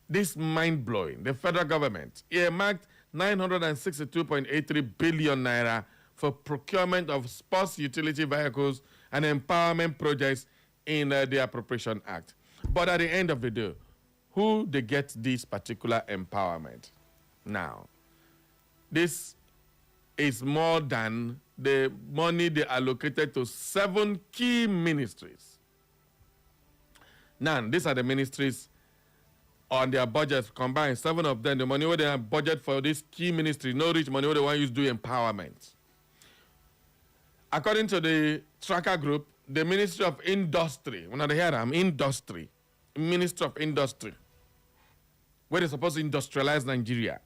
This mind-blowing. The federal government earmarked 962.83 billion naira for procurement of sports utility vehicles and empowerment projects in the Appropriation Act. But at the end of the day, who they get this particular empowerment? Now, this is more than the money they allocated to 7 key ministries. Now, these are the ministries on their budget combined. 7 of them, the money where they have budget for this key ministry, no rich money where they want to use do empowerment. According to the tracker group, the Ministry of Industry, when I hear them, industry, Ministry of Industry, where they're supposed to industrialize Nigeria.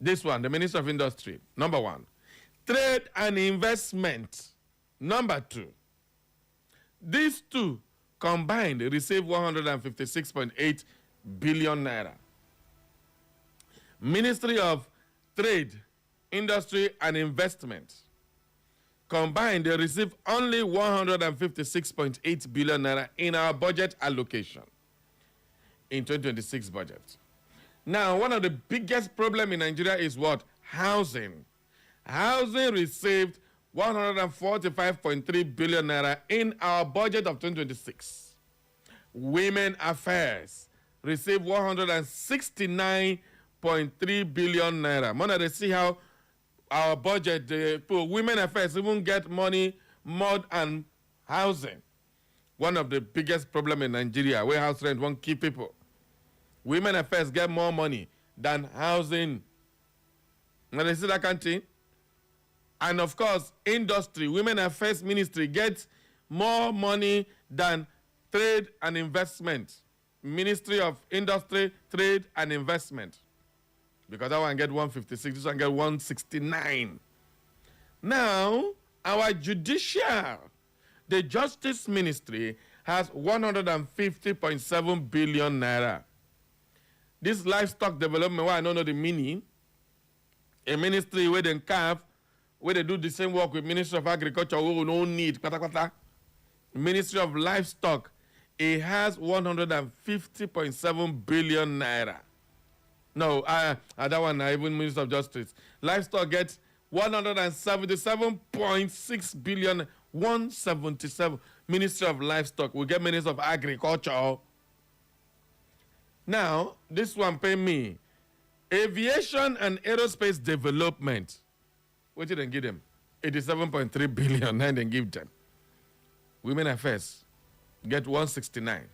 This one, the Ministry of Industry, number 1. Trade and investment, number 2. These two combined receive 156.8 billion naira. Ministry of Trade, Industry and Investment, combined, they receive only 156.8 billion naira in our budget allocation in 2026 budget. Now, one of the biggest problems in Nigeria is what? Housing. Housing received 145.3 billion naira in our budget of 2026. Women Affairs received 169.3 billion naira. Mona, they see how our budget, the Women Affairs even get money more than housing. One of the biggest problems in Nigeria, where house rent won't keep people. Women Affairs get more money than housing. Now they see that country. And of course, industry, Women Affairs Ministry gets more money than Trade and Investment. Ministry of Industry, Trade and Investment. Because that one get 156, this one get 169. Now, our judicial, the Justice Ministry has 150.7 billion naira. This livestock development, why I don't know the meaning, a ministry where they carve, where they do the same work with Ministry of Agriculture, who don't need, Ministry of Livestock, it has 150.7 billion naira. No, that one, even Minister of Justice. Livestock gets 177.6 billion, 177. Ministry of Livestock, we get Minister of Agriculture. Now, this one pay me. Aviation and Aerospace Development. What did they give them? 87.3 billion, and then give them. Women Affairs get 169.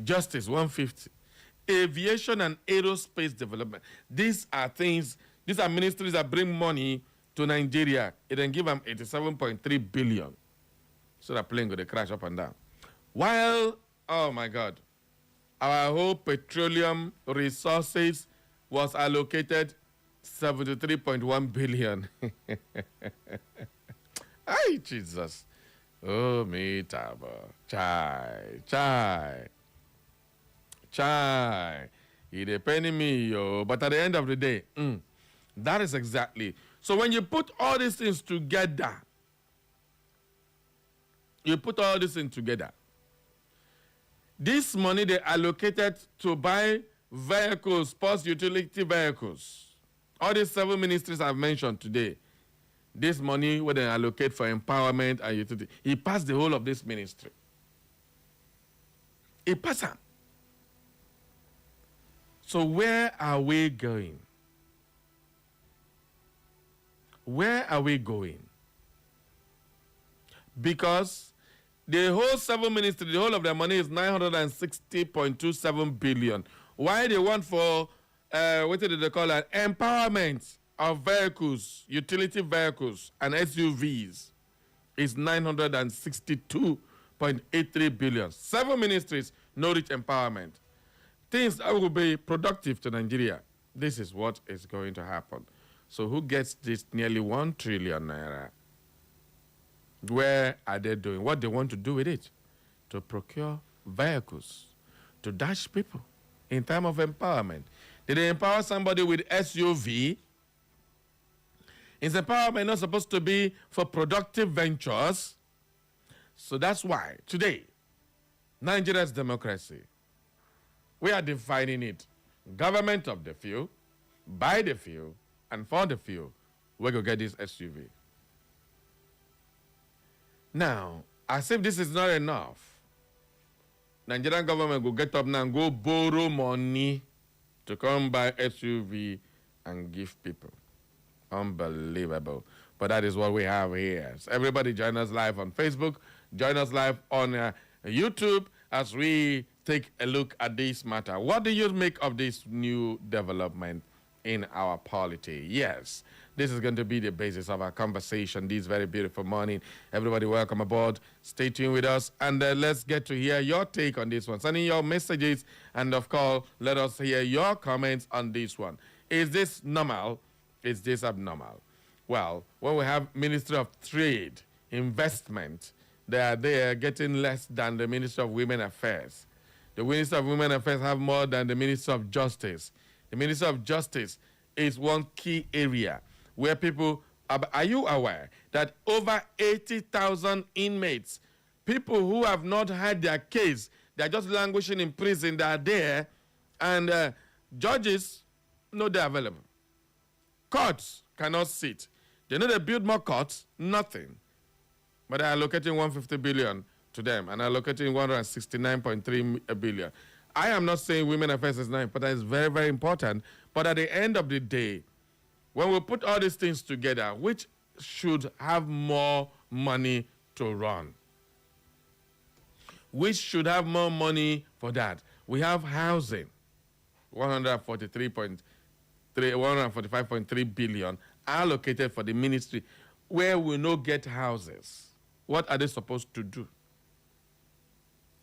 Justice, 150. Aviation and Aerospace Development. These are things, these are ministries that bring money to Nigeria. It then give them 87.3 billion. So that plane going to crash up and down. While, oh my God, our whole petroleum resources was allocated 73.1 billion. Ay, Jesus. Oh, me taba. Chai. It depending me, yo. But at the end of the day, that is exactly. So when you put all these things together, this money they allocated to buy vehicles, sports utility vehicles, all these 7 ministries I've mentioned today, this money where they allocate for empowerment and utility, he passed the whole of this ministry. He passed them. So where are we going? Where are we going? Because the whole 7 ministries, the whole of their money is 960.27 billion. Why they want for, what did they call it? Empowerment of vehicles, utility vehicles, and SUVs is 962.83 billion. 7 ministries, no rich empowerment. Things that will be productive to Nigeria. This is what is going to happen. So who gets this nearly 1 trillion naira? Where are they doing? What they want to do with it? To procure vehicles, to dash people in time of empowerment. Did they empower somebody with SUV? Is empowerment not supposed to be for productive ventures? So that's why today, Nigeria's democracy We are defining it. Government of the few, by the few, and for the few. We go get this SUV. Now, as if this is not enough, Nigerian government will get up now and go borrow money to come buy SUV and give people. Unbelievable. But that is what we have here. So everybody join us live on Facebook. Join us live on YouTube as we take a look at this matter. What do you make of this new development in our polity? Yes, this is going to be the basis of our conversation this very beautiful morning. Everybody, welcome aboard. Stay tuned with us, and let's get to hear your take on this one. Send in your messages, and of course, let us hear your comments on this one. Is this normal? Is this abnormal? Well, when we have Ministry of Trade, Investment, they are getting less than the Ministry of Women Affairs. The Ministry of Women Affairs have more than the Ministry of Justice. The Ministry of Justice is one key area where people, are you aware that over 80,000 inmates, people who have not had their case, they're just languishing in prison, they are there, and judges know they're available. Courts cannot sit. They know they build more courts, nothing. But they're allocating 150 billion to them and allocating 169.3 billion. I am not saying women affairs is not important. It's very, very important. But at the end of the day, when we put all these things together, which should have more money to run? Which should have more money for that? We have housing, 145.3 billion allocated for the ministry, where we no get houses. What are they supposed to do?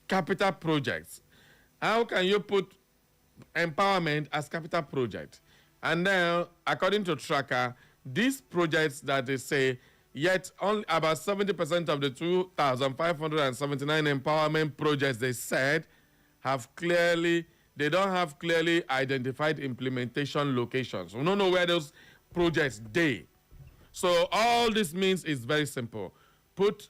Capital projects. How can you put empowerment as capital project? And then, according to Tracker, these projects that they say, yet only about 70% of the 2,579 empowerment projects they said they don't have clearly identified implementation locations. We don't know where those projects they. So all this means is very simple. Put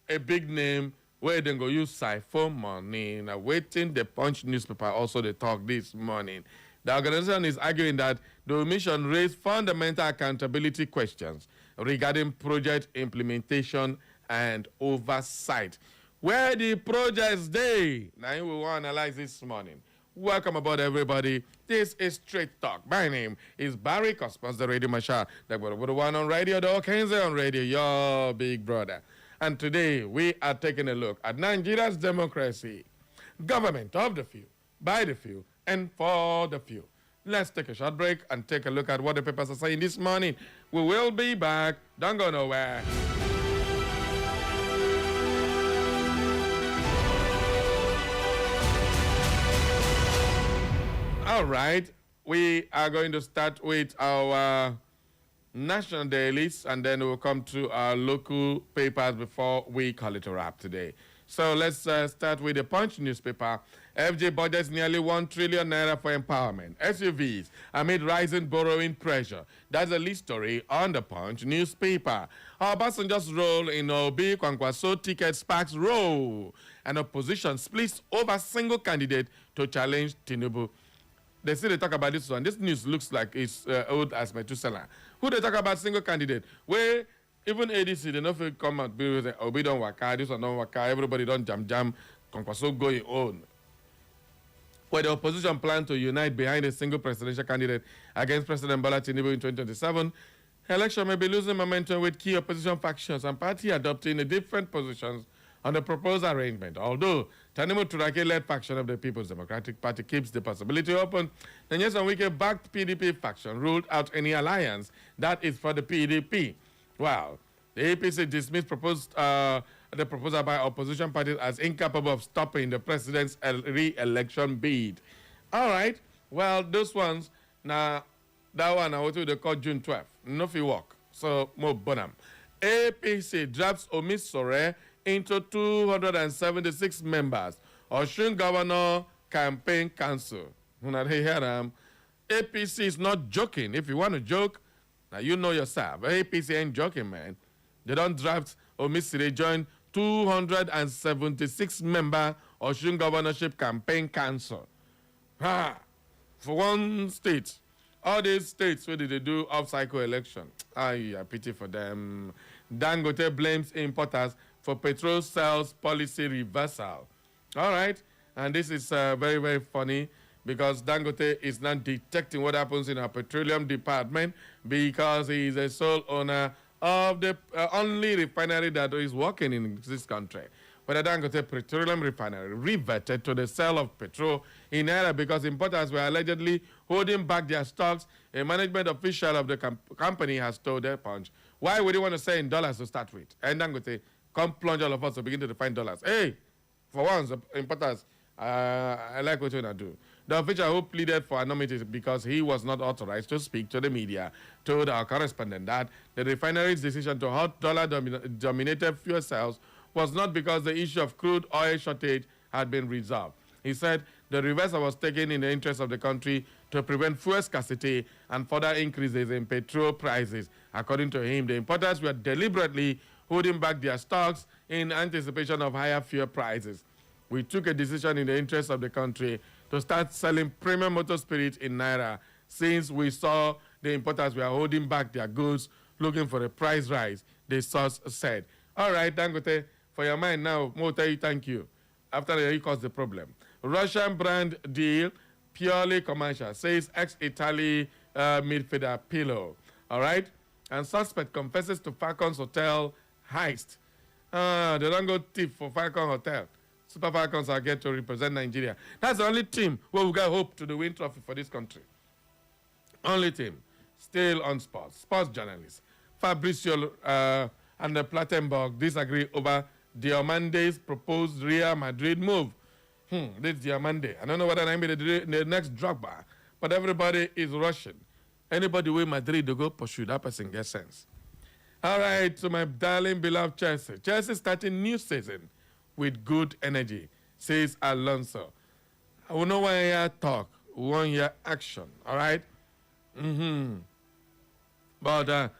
a big name where they go use siphon money. Now, waiting the Punch newspaper also they talk this morning. The organization is arguing that the omission raised fundamental accountability questions regarding project implementation and oversight. Where the projects they? Now we will analyze this morning. Welcome aboard, everybody. This is Straight Talk. My name is Barry Cosmos, the Radio Marshal. The one on radio, the Okenze on radio, your big brother. And today, we are taking a look at Nigeria's democracy. Government of the few, by the few, and for the few. Let's take a short break and take a look at what the papers are saying this morning. We will be back. Don't go nowhere. All right, we are going to start with our national dailies, and then we'll come to our local papers before we call it a wrap today. So let's start with the Punch newspaper. FJ budgets nearly 1 trillion naira for empowerment. SUVs amid rising borrowing pressure. That's a lead story on the Punch newspaper. Obasanjo's role in Obi Kwankwaso ticket sparks row. And opposition splits over single candidate to challenge Tinubu. They say they talk about this one. This news looks like it's old as Methuselah. Who they talk about single candidate? Where even ADC, they don't feel come out, Obi don't waka, this one don't waka, everybody don't jam, Kwankwaso going on. Where the opposition plan to unite behind a single presidential candidate against President Bola Tinubu in 2027, election may be losing momentum with key opposition factions and party adopting a different positions on the proposed arrangement. Although Tanimu Turaki-led faction of the People's Democratic Party keeps the possibility open, the Nyesom Wike-backed PDP faction ruled out any alliance that is for the PDP. Well, the APC dismissed the proposal by opposition parties as incapable of stopping the president's re-election bid. All right, well, those ones, now, that one, I want to call June 12th. No fee work. So, more bonum. APC drafts Omisore into 276 members. Osun Governor Campaign Council. APC is not joking. If you want to joke, now you know yourself. APC ain't joking, man. They don't draft Omisire join 276 member Osun Governorship Campaign Council. Ha! For one state, all these states where did they do off-cycle election? I pity for them. Dangote blames importers for petrol sales policy reversal. All right, and this is very, very funny because Dangote is not detecting what happens in our petroleum department because he is a sole owner of the only refinery that is working in this country. But the Dangote Petroleum Refinery reverted to the sale of petrol in Naira because importers were allegedly holding back their stocks. A management official of the company has told their Punch. Why would you want to sell in dollars to start with? And Dangote, come plunge all of us to begin to define dollars. Hey, for once, importers, I like what you want to do. The official who pleaded for anonymity because he was not authorized to speak to the media told our correspondent that the refinery's decision to halt dollar-dominated fuel sales was not because the issue of crude oil shortage had been resolved. He said the reversal was taken in the interest of the country to prevent fuel scarcity and further increases in petrol prices. According to him, the importers were deliberately holding back their stocks in anticipation of higher fuel prices. We took a decision in the interest of the country to start selling premium motor spirits in Naira since we saw the importers were holding back their goods looking for a price rise, the source said. All right, Dangote, for your mind now, we'll tell you thank you after you caused the problem. Russian brand deal, purely commercial, says ex-Italy midfielder Pirlo. All right? And suspect confesses to Falcons Hotel heist. They don't go thief for Falcon Hotel. Super Falcons are get to represent Nigeria. That's the only team where we got hope to the win trophy for this country. Only team. Still on sports. Sports journalist. Fabrizio and the Plattenberg disagree over Diamande's proposed Real Madrid move. This Diamande. I don't know whether I mean the next Drogba, but everybody is rushing. Anybody with Madrid to go pursue, that person gets sense. All right, so my darling, beloved Chelsea. Chelsea starting new season with good energy, says Alonso. I will know one year talk, 1 year action, all right? But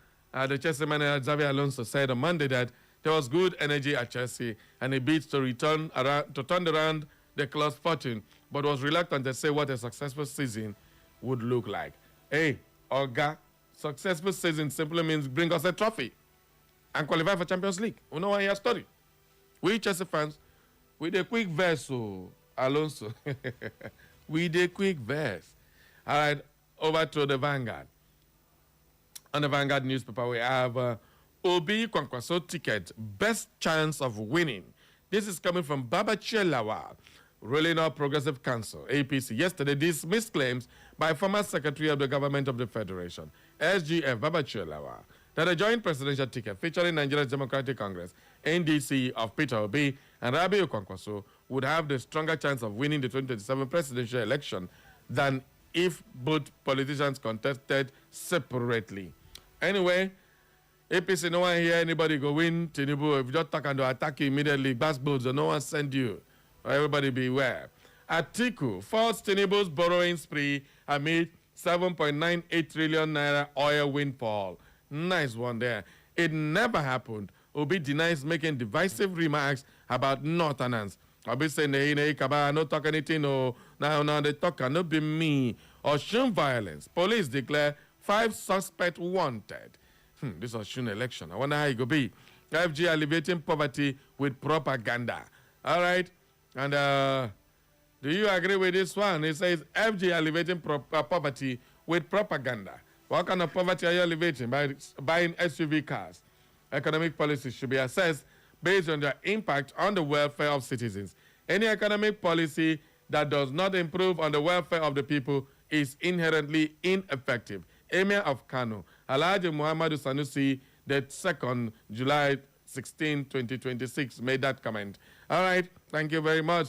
the Chelsea manager, Xavi Alonso, said on Monday that there was good energy at Chelsea and he beats to turn around the club's fortune, but was reluctant to say what a successful season would look like. Hey, Oga, successful season simply means bring us a trophy and qualify for Champions League. We know one year story. We Chelsea fans, with a quick verse, Alonso. With a quick verse. All right, over to the Vanguard. On the Vanguard newspaper, we have Obi Kwankwaso ticket, best chance of winning. This is coming from Babachir Lawal, Rolling Up Progressive Council, APC. Yesterday, dismissed claims by former Secretary of the Government of the Federation, SGF Babachir Lawal, that a joint presidential ticket featuring Nigeria's Democratic Congress, NDC of Peter Obi and Rabiu Kwankwaso would have the stronger chance of winning the 2027 presidential election than if both politicians contested separately. Anyway, APC, no one hear anybody go win Tinubu. If you just talk and attack you immediately, basketballs, no one send you. Everybody beware. Atiku forced Tinubu's borrowing spree amid 7.98 trillion naira oil windfall. Nice one there. It never happened. Obi denies making divisive remarks about Northerners. Obi saying, hey, Kaba, no talk anything, no. Now, they talk, cannot be me. Oshun violence. Police declare 5 suspects wanted. This Oshun election. I wonder how it could be. FG alleviating poverty with propaganda. All right. And do you agree with this one? It says FG alleviating poverty with propaganda. What kind of poverty are you alleviating? By buying SUV cars. Economic policies should be assessed based on their impact on the welfare of citizens. Any economic policy that does not improve on the welfare of the people is inherently ineffective. Emir of Kano, Alhaji Muhammadu Sanusi, the 2nd July 16, 2026, made that comment. All right, thank you very much.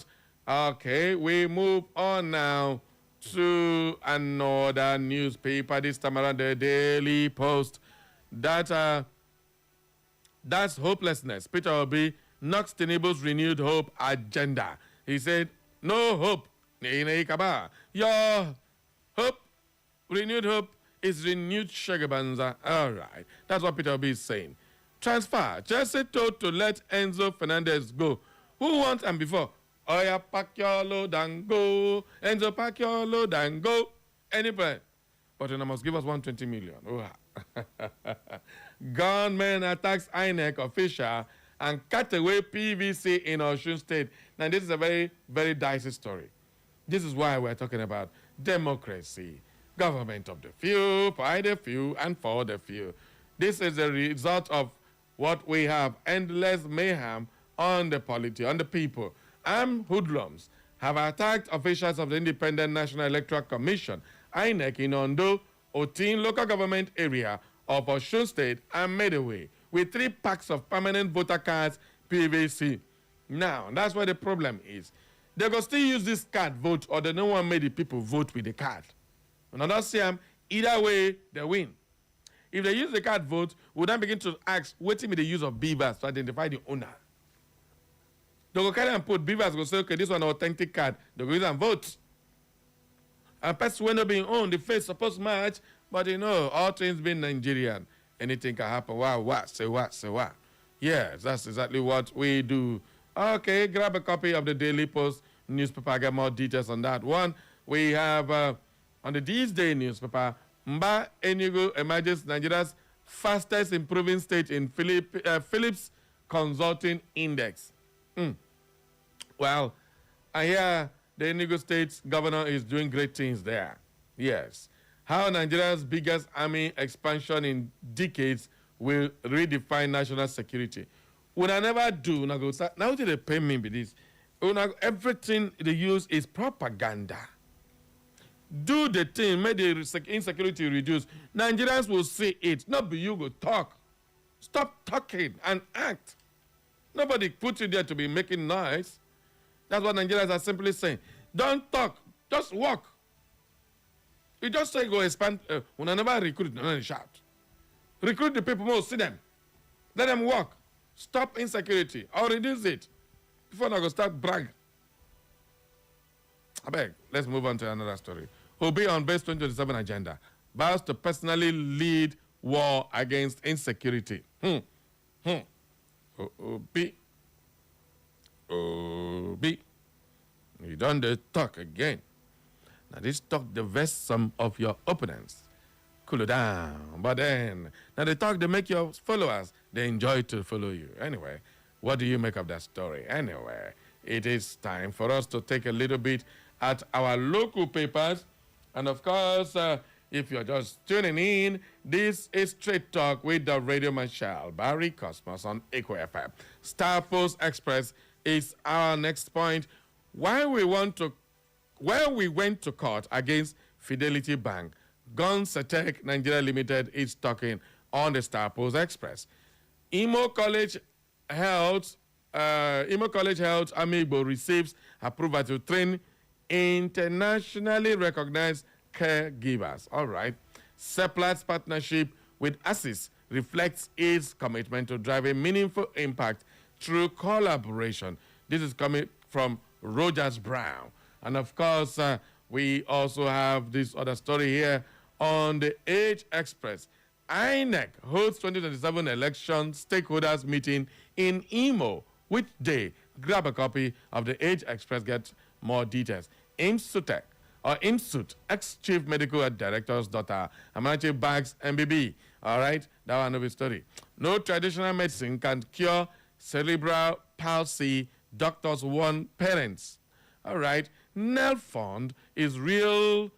Okay, we move on now to another newspaper, this time around the Daily Post. That's hopelessness. Peter Obi knocks Tinubu's renewed hope agenda. He said, no hope. Your hope, renewed hope, is renewed Shagabanza. All right. That's what Peter Obi is saying. Transfer. Chelsea told to let Enzo Fernandez go. Who wants and before? Oya, pack your load and go. Enzo, pack your load and go. Any plan. But you must give us 120 million. Oh. Gunmen attacks INEC official and cut away PVC in Osun State. Now, this is a very, very dicey story. This is why we're talking about democracy, government of the few, by the few, and for the few. This is a result of what we have, endless mayhem on the polity, on the people. Armed hoodlums have attacked officials of the Independent National Electoral Commission, INEC, in Ondo, Otin local government area of Osun State and made away with 3 packs of permanent voter cards, PVC. Now, that's where the problem is. They go still use this card vote, or they don't want to make the people vote with the card. And I don't see them, either way, they win. If they use the card vote, we then begin to ask, what be the use of beavers to identify the owner? They go carry and put beavers, go say, okay, this one authentic card. They go use and vote. And person when not being owned, the face supposed to match, but you know, all things being Nigerian, anything can happen. Wow, what? Say what? Say what? Yes, that's exactly what we do. Okay, grab a copy of the Daily Post newspaper, get more details on that one. We have, on the These Day newspaper, Mba Enugu emerges Nigeria's fastest improving state in Phillips Consulting Index. Well, I hear the Enugu State governor is doing great things there. Yes. How Nigeria's biggest army expansion in decades will redefine national security. When I never do, I go, now they pay me with this. Everything they use is propaganda. Do the thing, make the insecurity reduce. Nigerians will see it. Not be you go talk. Stop talking and act. Nobody put you there to be making noise. That's what Nigerians are simply saying. Don't talk, just walk. You just say go expand. When I never recruit, no shout. Recruit the people more, see them. Let them walk. Stop insecurity or reduce it before I go start brag. I beg, let's move on to another story. Obi on base 2027 agenda vows to personally lead war against insecurity. Obi. You don't talk again. Now this talk diverts some of your opponents. Cool it down. But then, now the talk they make your followers, they enjoy to follow you. Anyway, what do you make of that story? Anyway, it is time for us to take a little bit at our local papers. And of course, if you're just tuning in, this is Straight Talk with the Radio Marshal, Barry Cosmos on Echo FM. Star Post Express is our next point. Why we went to court against Fidelity Bank, Gonsetec Nigeria Limited is talking on the Star Post Express. Imo College Health Amiibo receives approval to train internationally recognized caregivers. All right. Seplat's partnership with ASIS reflects its commitment to driving meaningful impact through collaboration. This is coming from Rogers Brown. And of course, we also have this other story here on the Age Express. INEC holds 2027 election stakeholders meeting in Imo. Which day? Grab a copy of the Age Express, get more details. IMSUT, ex-chief medical director's daughter, Amanachi Bags MBB. All right, that one of the story. No traditional medicine can cure cerebral palsy, doctors warn parents. All right, NELFund is real.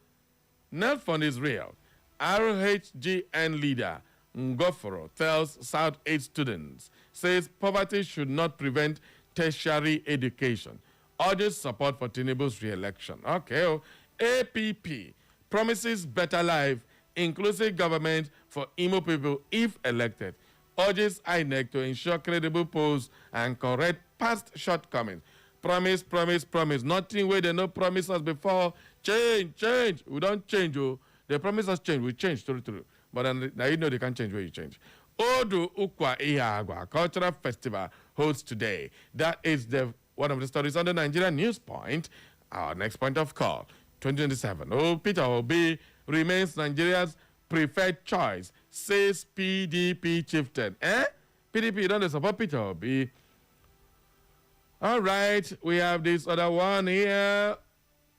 NELFund is real. RHGN leader Ngoforo tells South 8 students, says poverty should not prevent tertiary education. Urges support for Tinubu's re-election. Okay, APP promises better life, inclusive government for Imo people if elected. Urges INEC to ensure credible polls and correct past shortcomings. Promise, promise, promise. Nothing where they no promise us before. Change. We don't change. Oh. They promise us change. We change. True. But now you know they can't change where you change. Odu Ukwa Ihagwa Cultural Festival holds today. That is one of the stories on the Nigerian News Point. Our next point of call, 2027. Peter Obi remains Nigeria's preferred choice, says PDP chieftain. PDP don't support Peter Obi. All right, we have this other one here.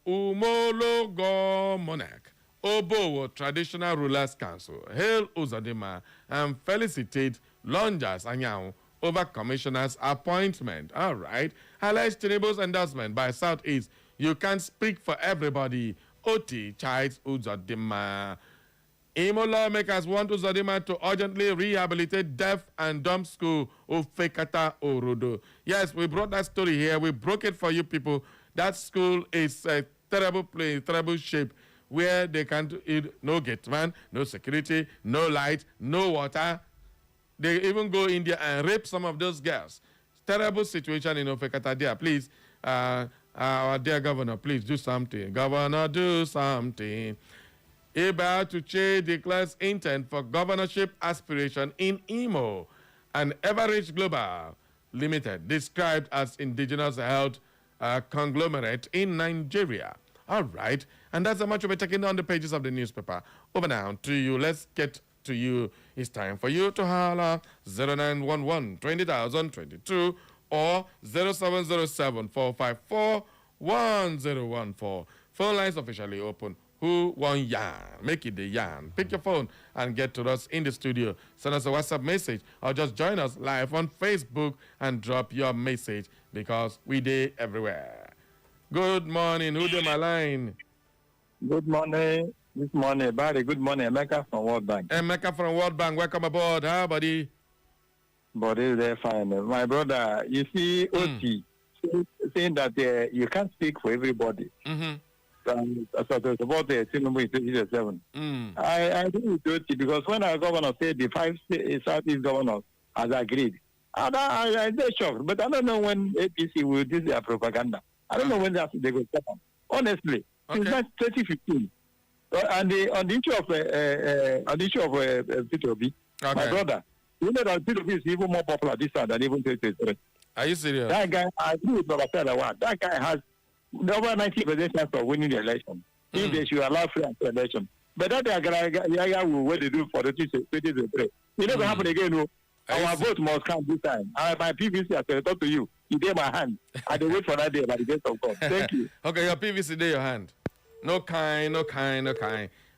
Umologo Monarch. Obowo Traditional Rulers Council. Hail Uzodimma and felicitate Lonjas Anyao over Commissioner's appointment. All right. Alleged Tinubu's endorsement by Southeast. You can't speak for everybody. Oti chides Uzodimma. Imo lawmakers want Uzodimma to urgently rehabilitate deaf and dumb school of Fekata Orodo. Yes, we brought that story here. We broke it for you people. That school is a terrible place, terrible shape, where they can't eat, no gate man, no security, no light, no water. They even go India and rape some of those girls. Terrible situation in Ofekata there. Please, our dear governor, please do something. Governor, do something. Iba Tuche declares intent for governorship aspiration in Imo. An Everage Global Limited, described as indigenous health conglomerate in Nigeria. All right, and that's how much we're taking on the pages of the newspaper. Over now to you. Let's get to you. It's time for you to holler 0911 20022 or 0707 454 1014. Phone lines officially open. Who won yarn? Make it the yarn. Pick your phone and get to us in the studio. Send us a WhatsApp message or just join us live on Facebook and drop your message because we day everywhere. Good morning. Who did my line? Good morning. This morning, Barry. Good morning. Emeka from World Bank. Emeka from World Bank. Welcome aboard. How, buddy? Buddy, they're fine. My brother, you see, OT saying that you can't speak for everybody. Mm-hmm. So it's about the Tinubu in 2007. I agree with OT because when our governor said the 5 Southeast governors has agreed, they're shocked. But I don't know when APC will do their propaganda. I don't know when they go step on. Honestly, since 2015. And on the issue of P2B, my brother, you know that P2B is even more popular this time than even 2023. Are you serious? That guy, I agree with Baba Salawa. That guy has over 90% chance of winning the election if they should allow free and fair election. But that guy will what they do for the 2023. It never happen again. No. Our vote must count this time. My PVC, I said, talk to you. He gave my hand. I did wait for that day by the grace of God. Thank you. Okay, your PVC day, your hand. No kind. All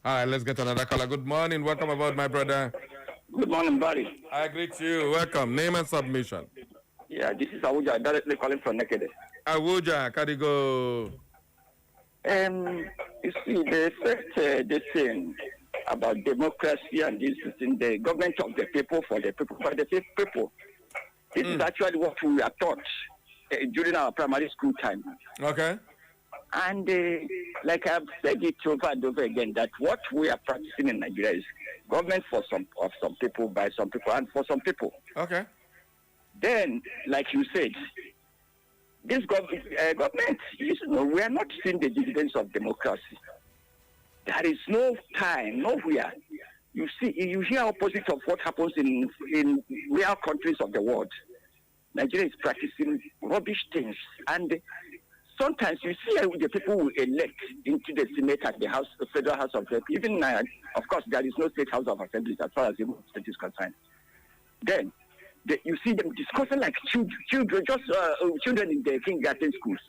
right, let's get another caller. Good morning. Welcome aboard, my brother. Good morning, buddy. I greet you. Welcome. Name and submission. Yeah, this is Awuja, directly calling from Nekede. Awuja, Kadigo. You see, the first this thing about democracy and this thing, the government of the people, for the people, for the people. This is actually what we are taught during our primary school time. Okay. And like I've said it over and over again, that what we are practicing in Nigeria is government for some people, by some people, and for some people. Okay. Then, like you said, this government, we are not seeing the dividends of democracy. There is no time, nowhere. You hear opposite of what happens in real countries of the world. Nigeria is practicing rubbish things, and sometimes you see the people who elect into the Senate and the House, the Federal House of Representatives. Even of course, there is no state House of Assembly as far as the state is concerned. Then you see them discussing like children, just children in the kindergarten schools.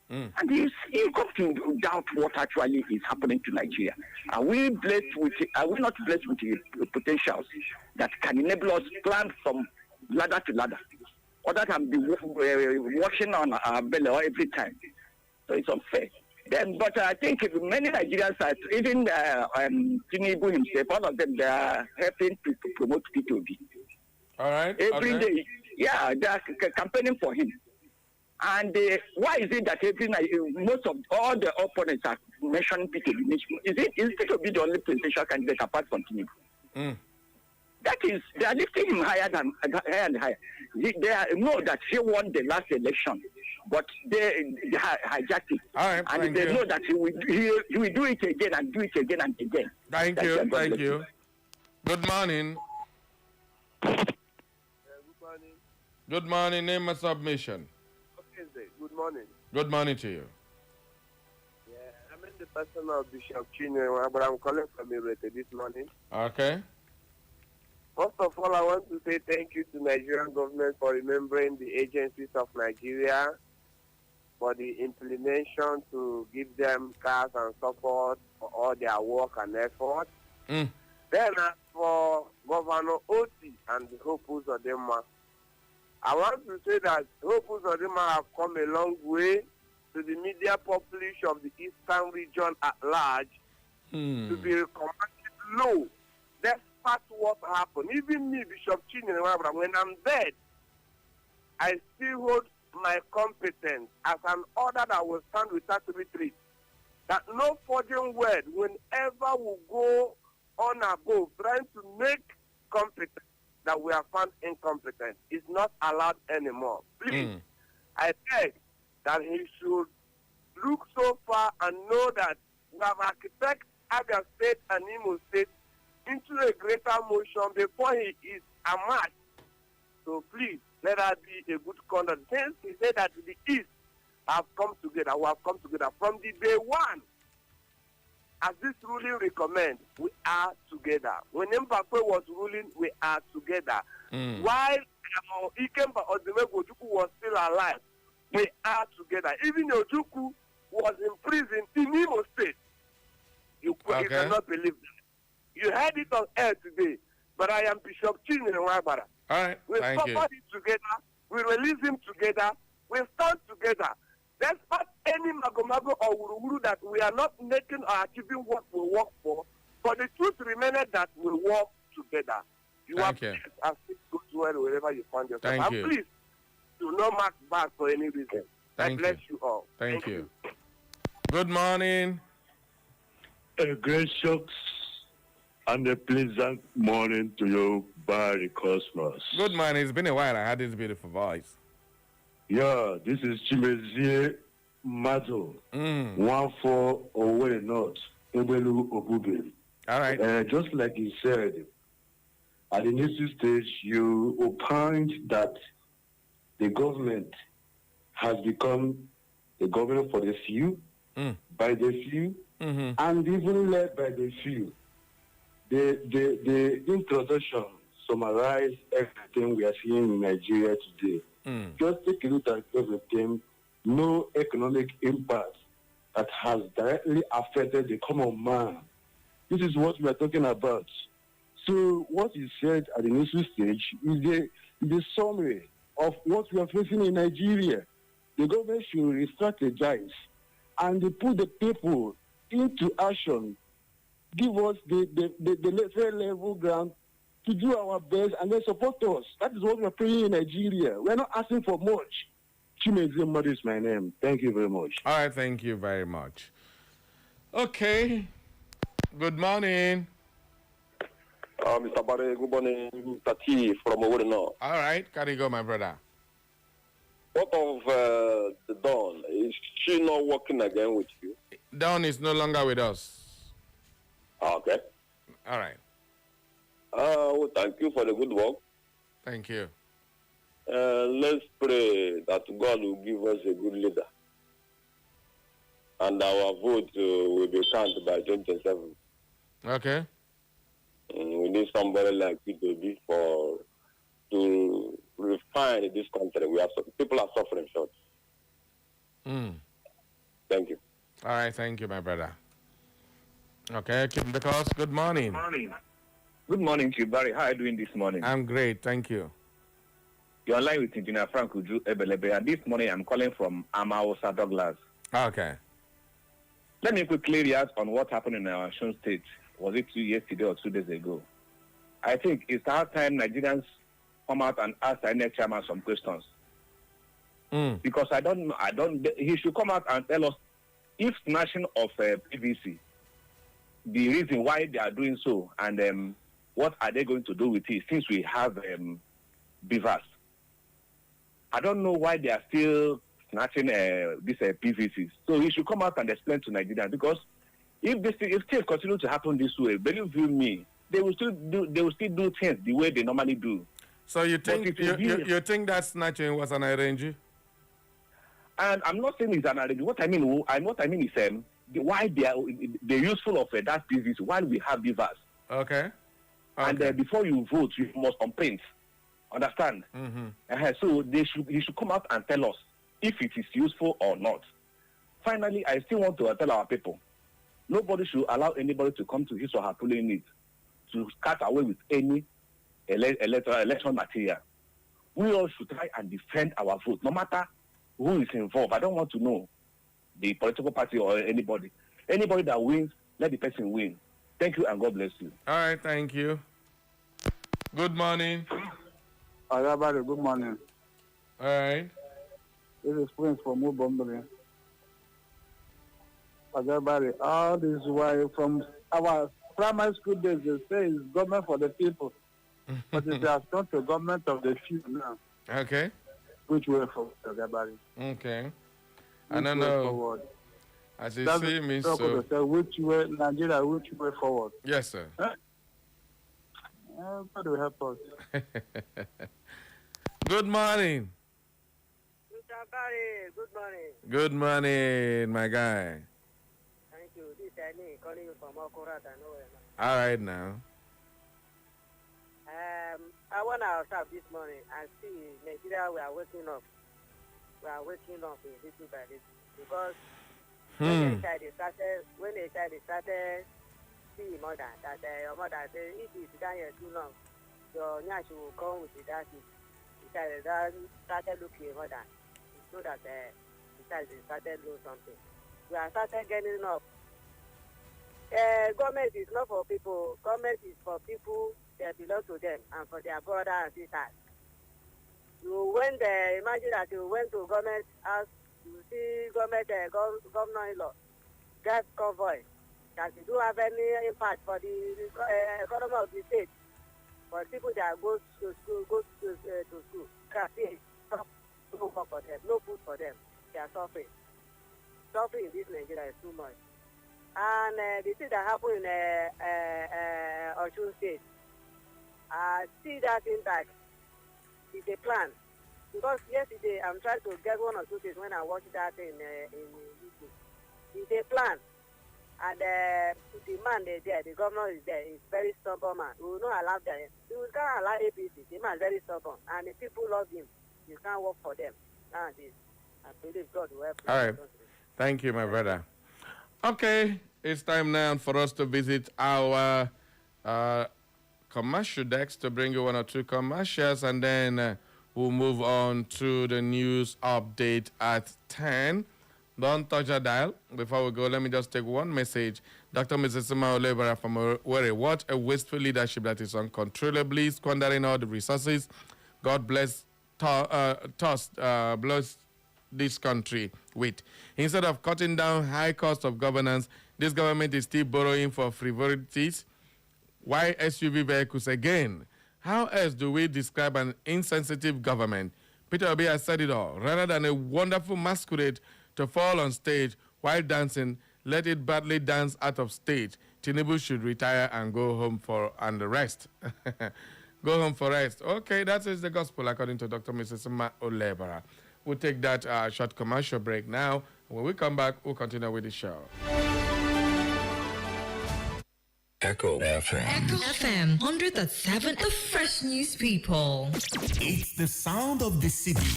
And you come to doubt what actually is happening to Nigeria. Are we not blessed with the potentials that can enable us to climb from ladder to ladder, or that can be washing on our belly every time? So it's unfair. But I think many Nigerians, even Tinubu himself, all of them, they are helping to promote P2B. All right. Every day, yeah, they are campaigning for him. And why is it that most of all the opponents are mentioning P2B? Is P2B the only presidential candidate apart from Tinubu? That is, they are lifting him higher and higher. They know that he won the last election, but they hijacked it. All right, and they know that he will do it again and do it again and again. Thank you. Good morning. Good morning. Good morning. Name and submission. Okay, good morning. Good morning to you. Yeah, I'm in the person of Bishop Chinwe, but I'm calling from Irete this morning. Okay. First of all, I want to say thank you to Nigerian government for remembering the agencies of Nigeria, for the implementation to give them cars and support for all their work and effort. Mm. Then as for Governor Oti and Hope Uzodinma, I want to say that Hope Uzodinma have come a long way to the media publish of the Eastern region at large to be recommended low. Despite what happened. Even me, Bishop Chinenwabra, when I'm dead, I still hold my competence as an order that will stand without retreat. That no forging word, whenever we go on above, trying to make competent that we are found incompetent, is not allowed anymore. Please, I beg that he should look so far and know that we have architect Abia State and Imo State into a greater motion before he is amassed. So please, let that be a good conduct. Since he said that the East have come together, we have come together from the day one. As this ruling recommends, we are together. When Mbappe was ruling, we are together. While Ikemba Odumegwu Ojukwu was still alive, we are together. Even Ojukwu was in prison in Imo State. You cannot believe that. You heard it on air today, but I am Bishop Chinenwabara. All right, we thank you. suffered it together. We release him together. We stand together. Despite any magomago or wuru that we are not making or achieving what we work for, but the truth remains that we work together. You are Thank you. blessed as it goes well wherever you find yourself. Thank and you. please, do not mark back for any reason. Thank God bless you all. Thank you. Good morning. A gracious and a pleasant morning to you, Barry Cosmos. Good morning. It's been a while. I had this beautiful voice. Yeah, this is Chimezie Mazo, 14 Owerri North, Ebelu Obube. All right. Just like you said, at the initial stage, you opined that the government has become a government for the few, by the few, and even led by the few. The introduction summarized everything we are seeing in Nigeria today. Just take a look at everything. No economic impact that has directly affected the common man. This is what we are talking about. So what you said at the initial stage is the summary of what we are facing in Nigeria. The government should re-strategize and they put the people into action. Give us the fair level ground to do our best and then support us. That is what we are praying in Nigeria. We are not asking for much. Chimezie Madu is my name. Thank you very much. All right. Thank you very much. Okay. Good morning. Mr. Barre, good morning. Mr. T from Owerri North. All right. Can you go, my brother? What of the Dawn? Is she not working again with you? Dawn is no longer with us. Okay. All right. Well, thank you for the good work. Thank you. Let's pray that God will give us a good leader. And our vote will be counted by 2027. Okay. We need somebody like P2B to refine this country. People are suffering short. Thank you. All right. Thank you, my brother. Okay. Keep the course. Good morning. Good morning to you, Barry. How are you doing this morning? I'm great. Thank you. You're online with Engineer Frank Uju Ebelebe, and this morning I'm calling from Amaosa Douglas. Okay. Let me quickly react on what happened in our Osun State. Was it yesterday or 2 days ago? I think it's our time Nigerians come out and ask the next chairman some questions. Because he should come out and tell us if snatching of PVC, the reason why they are doing so, and what are they going to do with it since we have beavers. I don't know why they are still snatching these PVCs. So he should come out and explain to Nigerians, because if things continue to happen this way, believe you me, they will still do things the way they normally do. So you think you think that snatching was an arrangement? And I'm not saying it's an arrangement. What I mean is why they are useful of that PVC while we have beavers. Okay. And Okay. before you vote, you must complain. Understand? So he should come out and tell us if it is useful or not. Finally, I still want to tell our people, nobody should allow anybody to come to his or her polling unit to cut away with any election material. We all should try and defend our vote, no matter who is involved. I don't want to know the political party or anybody. Anybody that wins, let the person win. Thank you and God bless you. All right, thank you. Good morning. Everybody, good morning. All right. This is Prince from Mubombele. Everybody, all this way from our primary school days, they say it's government for the people. But it has come to government of the few now. Okay. Which way forward, everybody? Okay. I Which don't way know. forward? As you That's see me, the so. say, which way, Nigeria, which way forward? Yes, sir. Huh? God will help us. Good morning. Mr. Barry, good morning. Good morning, my guy. Thank you. This is Annie calling you from Okorata. All right now. I want to observe this morning and see Nigeria, we are waking up. We are waking up little by little. Because when a child started see mother, that your mother said, if you sit down here too long, your nyash will come with the daddy. The child started looking at mother. So that the child started doing something. We are started getting up. Government is not for people. Government is for people that belong to them and for their brother and sisters. You went there, imagine that you went to government house, you see government governor-in-law, get convoy, that you don't have any impact for the economy of the state. For people that go to school, can't see no work for them, no food for them. They are suffering. Suffering in this Nigeria is too much. And the thing that happened in Osun State, see that impact. It's a plan. Because yesterday I'm trying to get one or two things when I watched that in YouTube. It's a plan. And the man there, the governor is there, is very stubborn man. We will not allow them. We can't allow APC. The man is very stubborn. And the people love him. You can't work for them. Nowadays, I believe God will help. All right. Thank you, my brother. Okay, it's time now for us to visit our commercial decks to bring you one or two commercials, and then we'll move on to the news update at 10. Don't touch a dial. Before we go, let me just take one message. Dr. Mrs. Olebara from Owerri, what a wasteful leadership that is uncontrollably squandering all the resources. God bless bless this country with. Instead of cutting down high cost of governance, this government is still borrowing for frivolities. Why SUV vehicles again? How else do we describe an insensitive government? Peter Obi has said it all. Rather than a wonderful masquerade to fall on stage while dancing, let it badly dance out of stage. Tinubu should retire and go home for and rest. Go home for rest. Okay, that is the gospel according to Dr. Mrs. Olebara. We'll take that short commercial break now. When we come back, we'll continue with the show. Echo FM. Echo FM 100.7, the fresh news people. It's the sound of the city.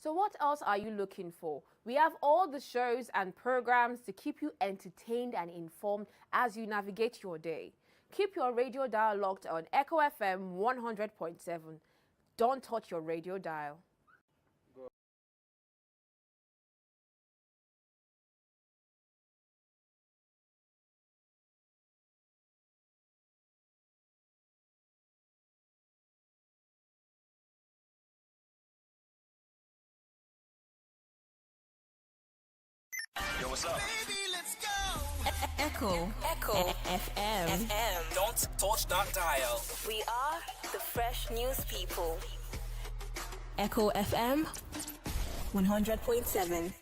So what else are you looking for? We have all the shows and programs to keep you entertained and informed as you navigate your day. Keep your radio dial locked on Echo FM 100.7. Don't touch your radio dial. Yo, what's up? Baby, let's go. Echo FM. Don't touch that dial. We are the fresh news people. Echo FM 100.7.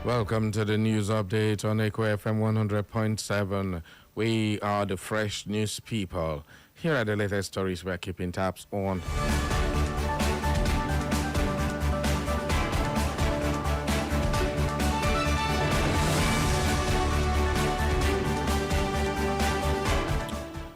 Welcome to the news update on Echo FM 100.7. We are the fresh news people. Here are the latest stories we're keeping tabs on.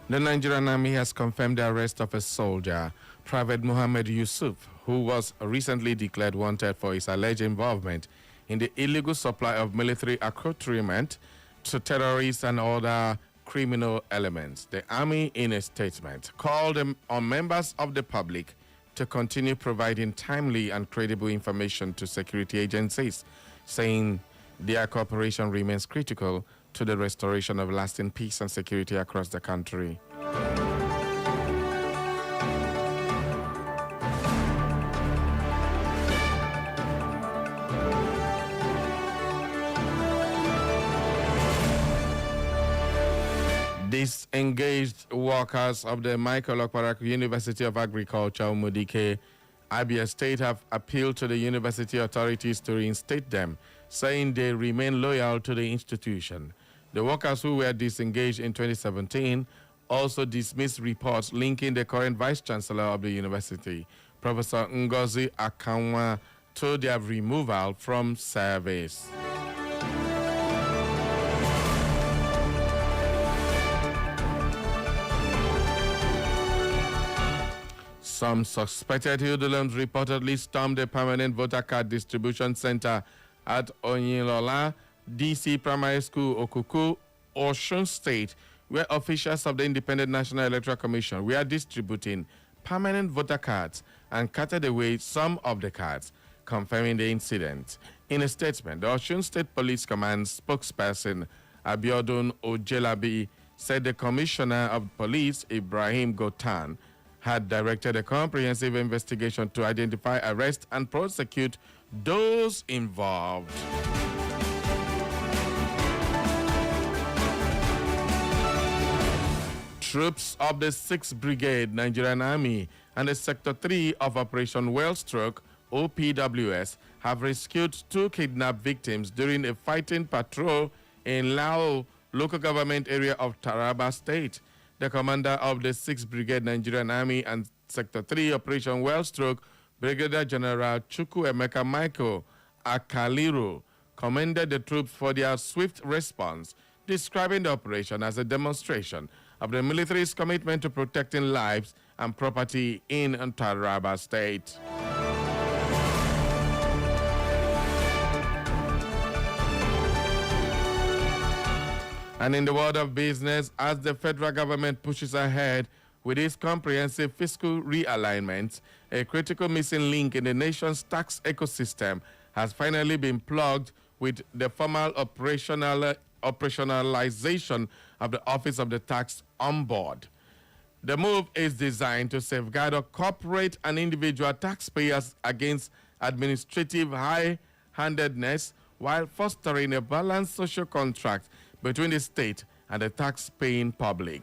The Nigerian Army has confirmed the arrest of a soldier, Private Muhammad Yusuf, who was recently declared wanted for his alleged involvement in the illegal supply of military accoutrement to terrorists and other criminal elements. The Army, in a statement, called on members of the public to continue providing timely and credible information to security agencies, saying their cooperation remains critical to the restoration of lasting peace and security across the country. Disengaged workers of the Michael Okparaku University of Agriculture, Umudike, Abia State, have appealed to the university authorities to reinstate them, saying they remain loyal to the institution. The workers who were disengaged in 2017 also dismissed reports linking the current vice-chancellor of the university, Professor Ngozi Akanwa, to their removal from service. Some suspected hoodlums reportedly stormed a permanent voter card distribution center at Onyilola DC Primary School, Okuku, Osun State, where officials of the Independent National Electoral Commission were distributing permanent voter cards and carted away some of the cards, confirming the incident. In a statement, the Osun State Police Command spokesperson Abiodun Ojelabi said the Commissioner of Police, Ibrahim Gotan, had directed a comprehensive investigation to identify, arrest, and prosecute those involved. Troops of the 6th Brigade Nigerian Army and the Sector 3 of Operation Wellstroke, OPWS, have rescued 2 kidnapped victims during a fighting patrol in Lao local government area of Taraba State. The commander of the 6th Brigade Nigerian Army and Sector 3 Operation Wellstroke, Brigadier General Chukwuemeka Michael Akaliru, commended the troops for their swift response, describing the operation as a demonstration of the military's commitment to protecting lives and property in Taraba State. And in the world of business, as the federal government pushes ahead with its comprehensive fiscal realignment, a critical missing link in the nation's tax ecosystem has finally been plugged with the formal operationalization of the Office of the Tax Ombudsman. The move is designed to safeguard corporate and individual taxpayers against administrative high-handedness while fostering a balanced social contract between the state and the tax-paying public.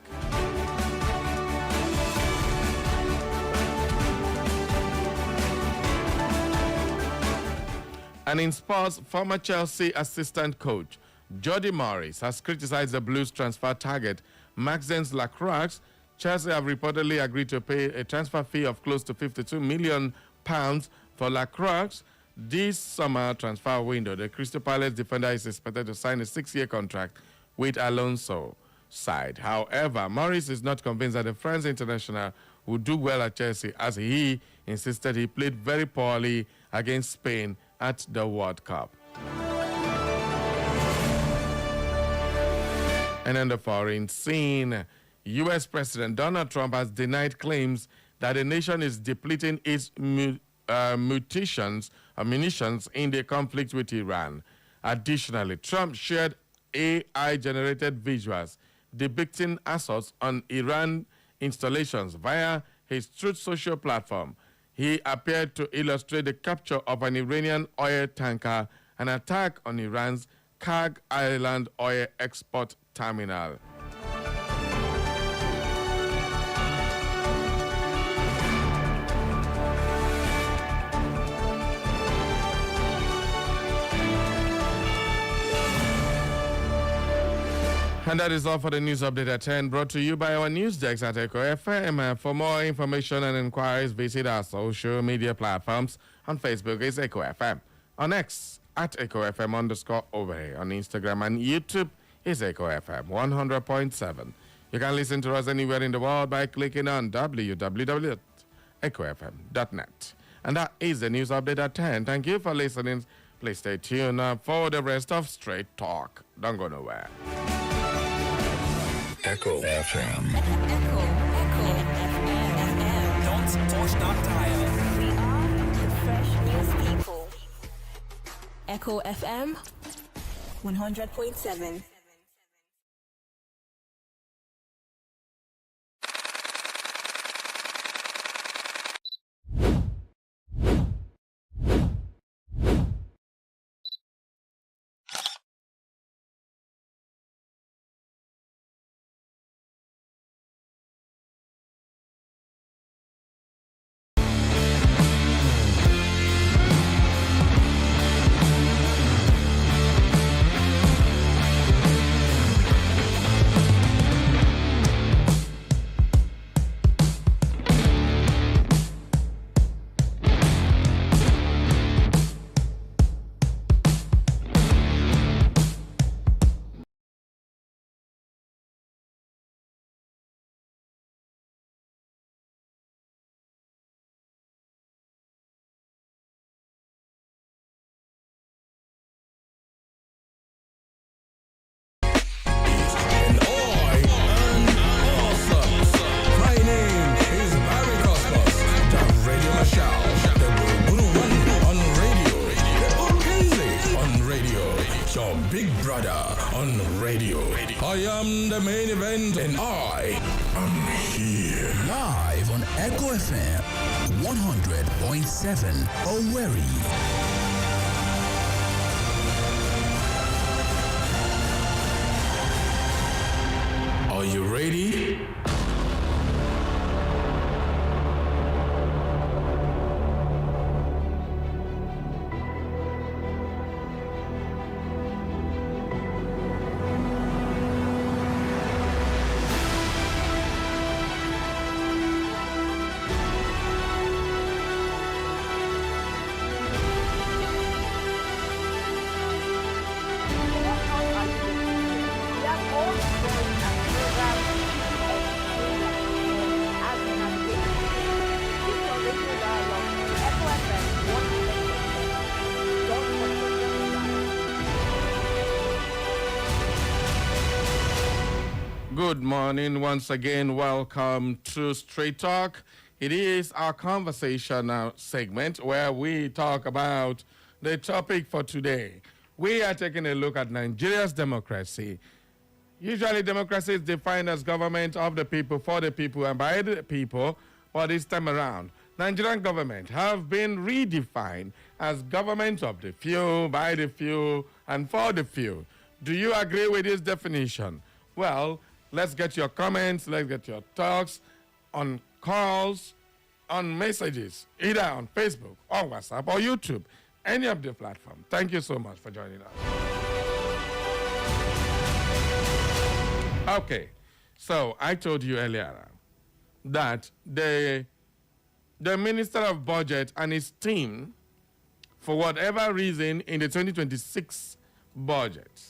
And in sports, former Chelsea assistant coach Jody Morris has criticized the Blues transfer target Maxence Lacroix. Chelsea have reportedly agreed to pay a transfer fee of close to £52 million for Lacroix this summer transfer window. The Crystal Palace defender is expected to sign a 6-year contract with Alonso side. However, Morris is not convinced that the French international will do well at Chelsea, as he insisted he played very poorly against Spain at the World Cup. And on the foreign scene, U.S. President Donald Trump has denied claims that the nation is depleting its munitions in the conflict with Iran. Additionally, Trump shared AI-generated visuals depicting assaults on Iran installations via his Truth Social platform. He appeared to illustrate the capture of an Iranian oil tanker, an attack on Iran's Karg Island oil export terminal. And that is all for the news update at 10, brought to you by our news decks at Echo FM. For more information and inquiries, visit our social media platforms. On Facebook is Echo FM. On X, at Echo FM_over. On Instagram and YouTube is Echo FM 100.7. You can listen to us anywhere in the world by clicking on www.echofm.net. And that is the news update at 10. Thank you for listening. Please stay tuned for the rest of Straight Talk. Don't go nowhere. Echo FM. Don't touch that dial. We are the fresh news people. Echo FM 100.7. Big Brother on radio. I am the main event and I am here. Live on Echo FM 100.7 Owerri. Are you ready? Good morning once again. Welcome to Straight Talk. It is our conversation segment where we talk about the topic for today. We are taking a look at Nigeria's democracy. Usually democracy is defined as government of the people, for the people, and by the people. But this time around, Nigerian government have been redefined as government of the few, by the few, and for the few. Do you agree with this definition? Well, let's get your comments, let's get your talks on calls, on messages, either on Facebook or WhatsApp or YouTube, any of the platform. Thank you so much for joining us. Okay, so I told you earlier that the Minister of Budget and his team, for whatever reason, in the 2026 budget,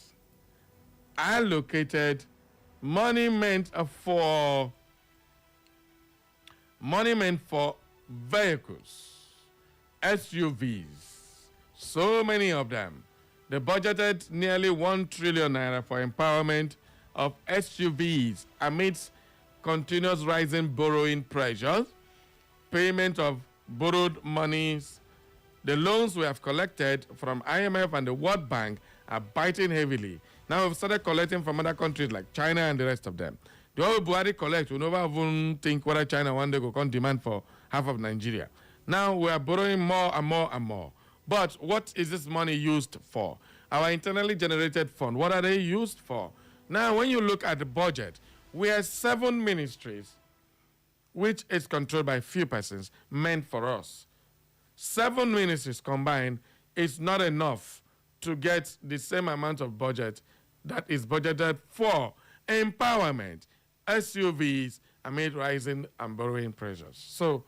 allocated money meant for vehicles, SUVs, so many of them. They budgeted nearly 1 trillion naira for empowerment of SUVs amidst continuous rising borrowing pressures, payment of borrowed monies. The loans we have collected from IMF and the World Bank are biting heavily. Now we've started collecting from other countries like China and the rest of them. The whole Buhari collect, we never even think whether China one day will come demand for half of Nigeria. Now we are borrowing more and more and more. But what is this money used for? Our internally generated fund, what are they used for? Now when you look at the budget, we have 7 ministries, which is controlled by few persons, meant for us. 7 ministries combined is not enough to get the same amount of budget that is budgeted for empowerment, SUVs amid rising and borrowing pressures. So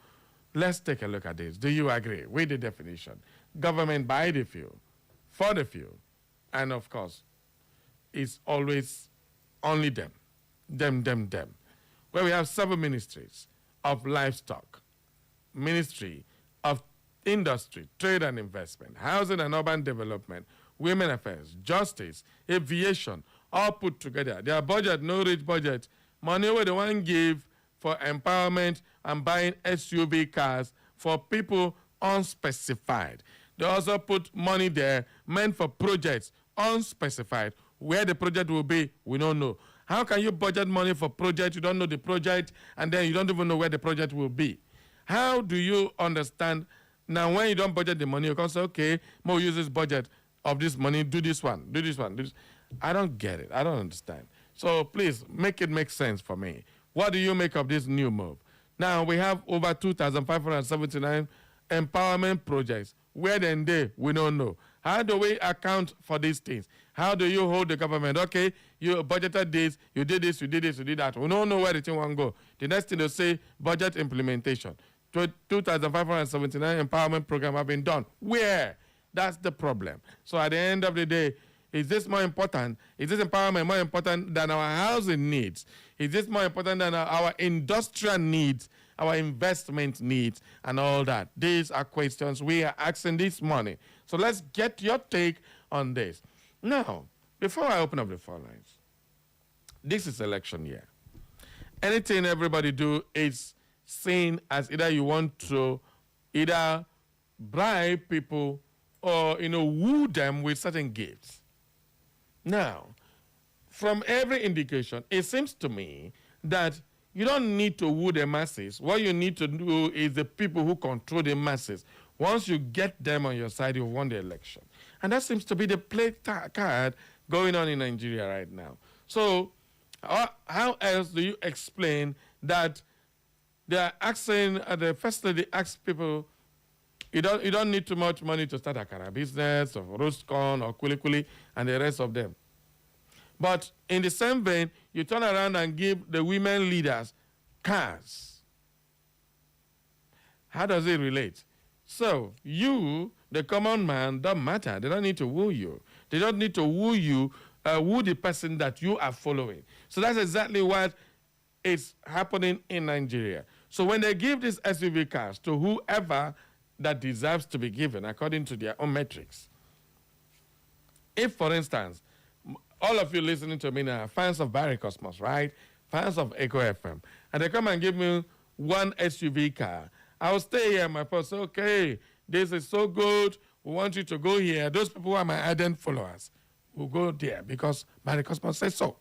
let's take a look at this. Do you agree with the definition? Government by the few, for the few, and of course, it's always only them. Where we have 7 ministries of livestock, ministry of industry, trade and investment, housing and urban development, women affairs, justice, aviation, all put together. Their budget, no rich budget, money where they want to give for empowerment and buying SUV cars for people unspecified. They also put money there meant for projects unspecified. Where the project will be, we don't know. How can you budget money for project? You don't know the project, and then you don't even know where the project will be. How do you understand? Now, when you don't budget the money, you can say, okay, we'll use this budget of this money, do this one, do this one, do this. I don't get it. I don't understand. So please, make it make sense for me. What do you make of this new move? Now, we have over 2,579 empowerment projects. Where then they? We don't know. How do we account for these things? How do you hold the government? Okay, you budgeted this, you did this, you did this, you did that. We don't know where the thing will go. The next thing they say, budget implementation. 2,579 empowerment programs have been done. Where? That's the problem. So at the end of the day, is this more important? Is this empowerment more important than our housing needs? Is this more important than our industrial needs, our investment needs, and all that? These are questions we are asking this morning. So let's get your take on this. Now, before I open up the phone lines, this is election year. Anything everybody do is seen as either you want to either bribe people or, woo them with certain gifts. Now, from every indication, it seems to me that you don't need to woo the masses. What you need to do is the people who control the masses. Once you get them on your side, you won the election. And that seems to be the play card going on in Nigeria right now. So how else do you explain that they are asking, the first lady asks people, you don't need too much money to start a akara business or roast corn or kuli and the rest of them. But in the same vein, you turn around and give the women leaders cars. How does it relate? So you, the common man, don't matter. They don't need to woo you. They don't need to woo you, woo the person that you are following. So that's exactly what is happening in Nigeria. So when they give these SUV cars to whoever that deserves to be given according to their own metrics. If, for instance, all of you listening to me now are fans of Barry Cosmos, right? Fans of Echo FM. And they come and give me one SUV car. I'll stay here, my person. Say, okay, this is so good. We want you to go here. Those people who are my ardent followers will go there because Barry Cosmos says so.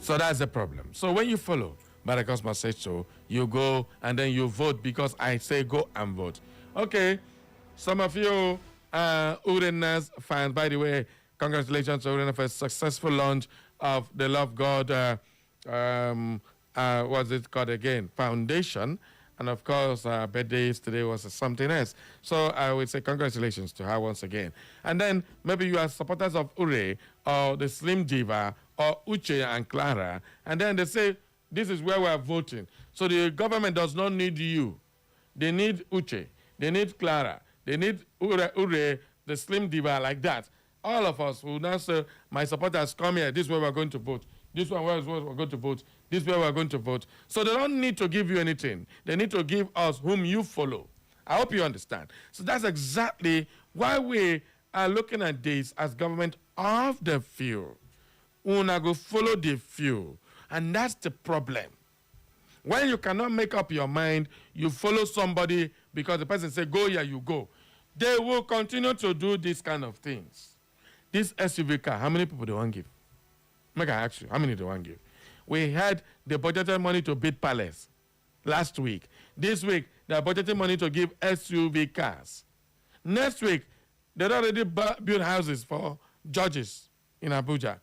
So that's the problem. So when you follow Barry Cosmos says so, you go and then you vote because I say go and vote. Okay, some of you are Urena's fans. By the way, congratulations to Urena for a successful launch of the Love God, what's it called again? Foundation. And of course, birthday yesterday was something else. So I would say congratulations to her once again. And then maybe you are supporters of Ure or the Slim Diva or Uche and Clara. And then they say, this is where we are voting. So the government does not need you. They need Uche. They need Clara. They need Ure, the Slim Diva, like that. All of us will now say, my supporters come here. This is where we're going to vote. This one where we're going to vote. This is where we're going to vote. So they don't need to give you anything. They need to give us whom you follow. I hope you understand. So that's exactly why we are looking at this as government of the few. Una go follow the few. And that's the problem. When you cannot make up your mind, you follow somebody because the person say, go here, you go. They will continue to do these kind of things. This SUV car, how many people do they want to give? Make I ask you, how many do they want to give? We had the budgeted money to build palace last week. This week, they are budgeting money to give SUV cars. Next week, they already built houses for judges in Abuja.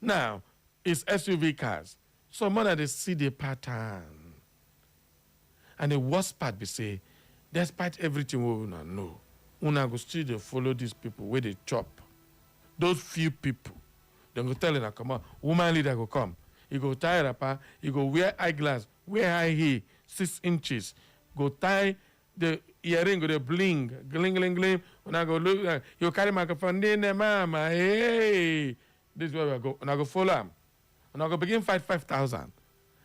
Now, it's SUV cars. So more than they see the pattern. And the worst part be say, despite everything we will not know, una go still dey follow these people where they chop. Those few people, they go tell them, come on, woman leader go come. He go tie wrapper, he go wear eyeglass, wear high heel, 6 inches, go tie the earring, go the bling, gling, gling, gling. When I go look, you carry microphone, mama, hey. This is where we go. And I go follow him. And I go begin fight 5,000.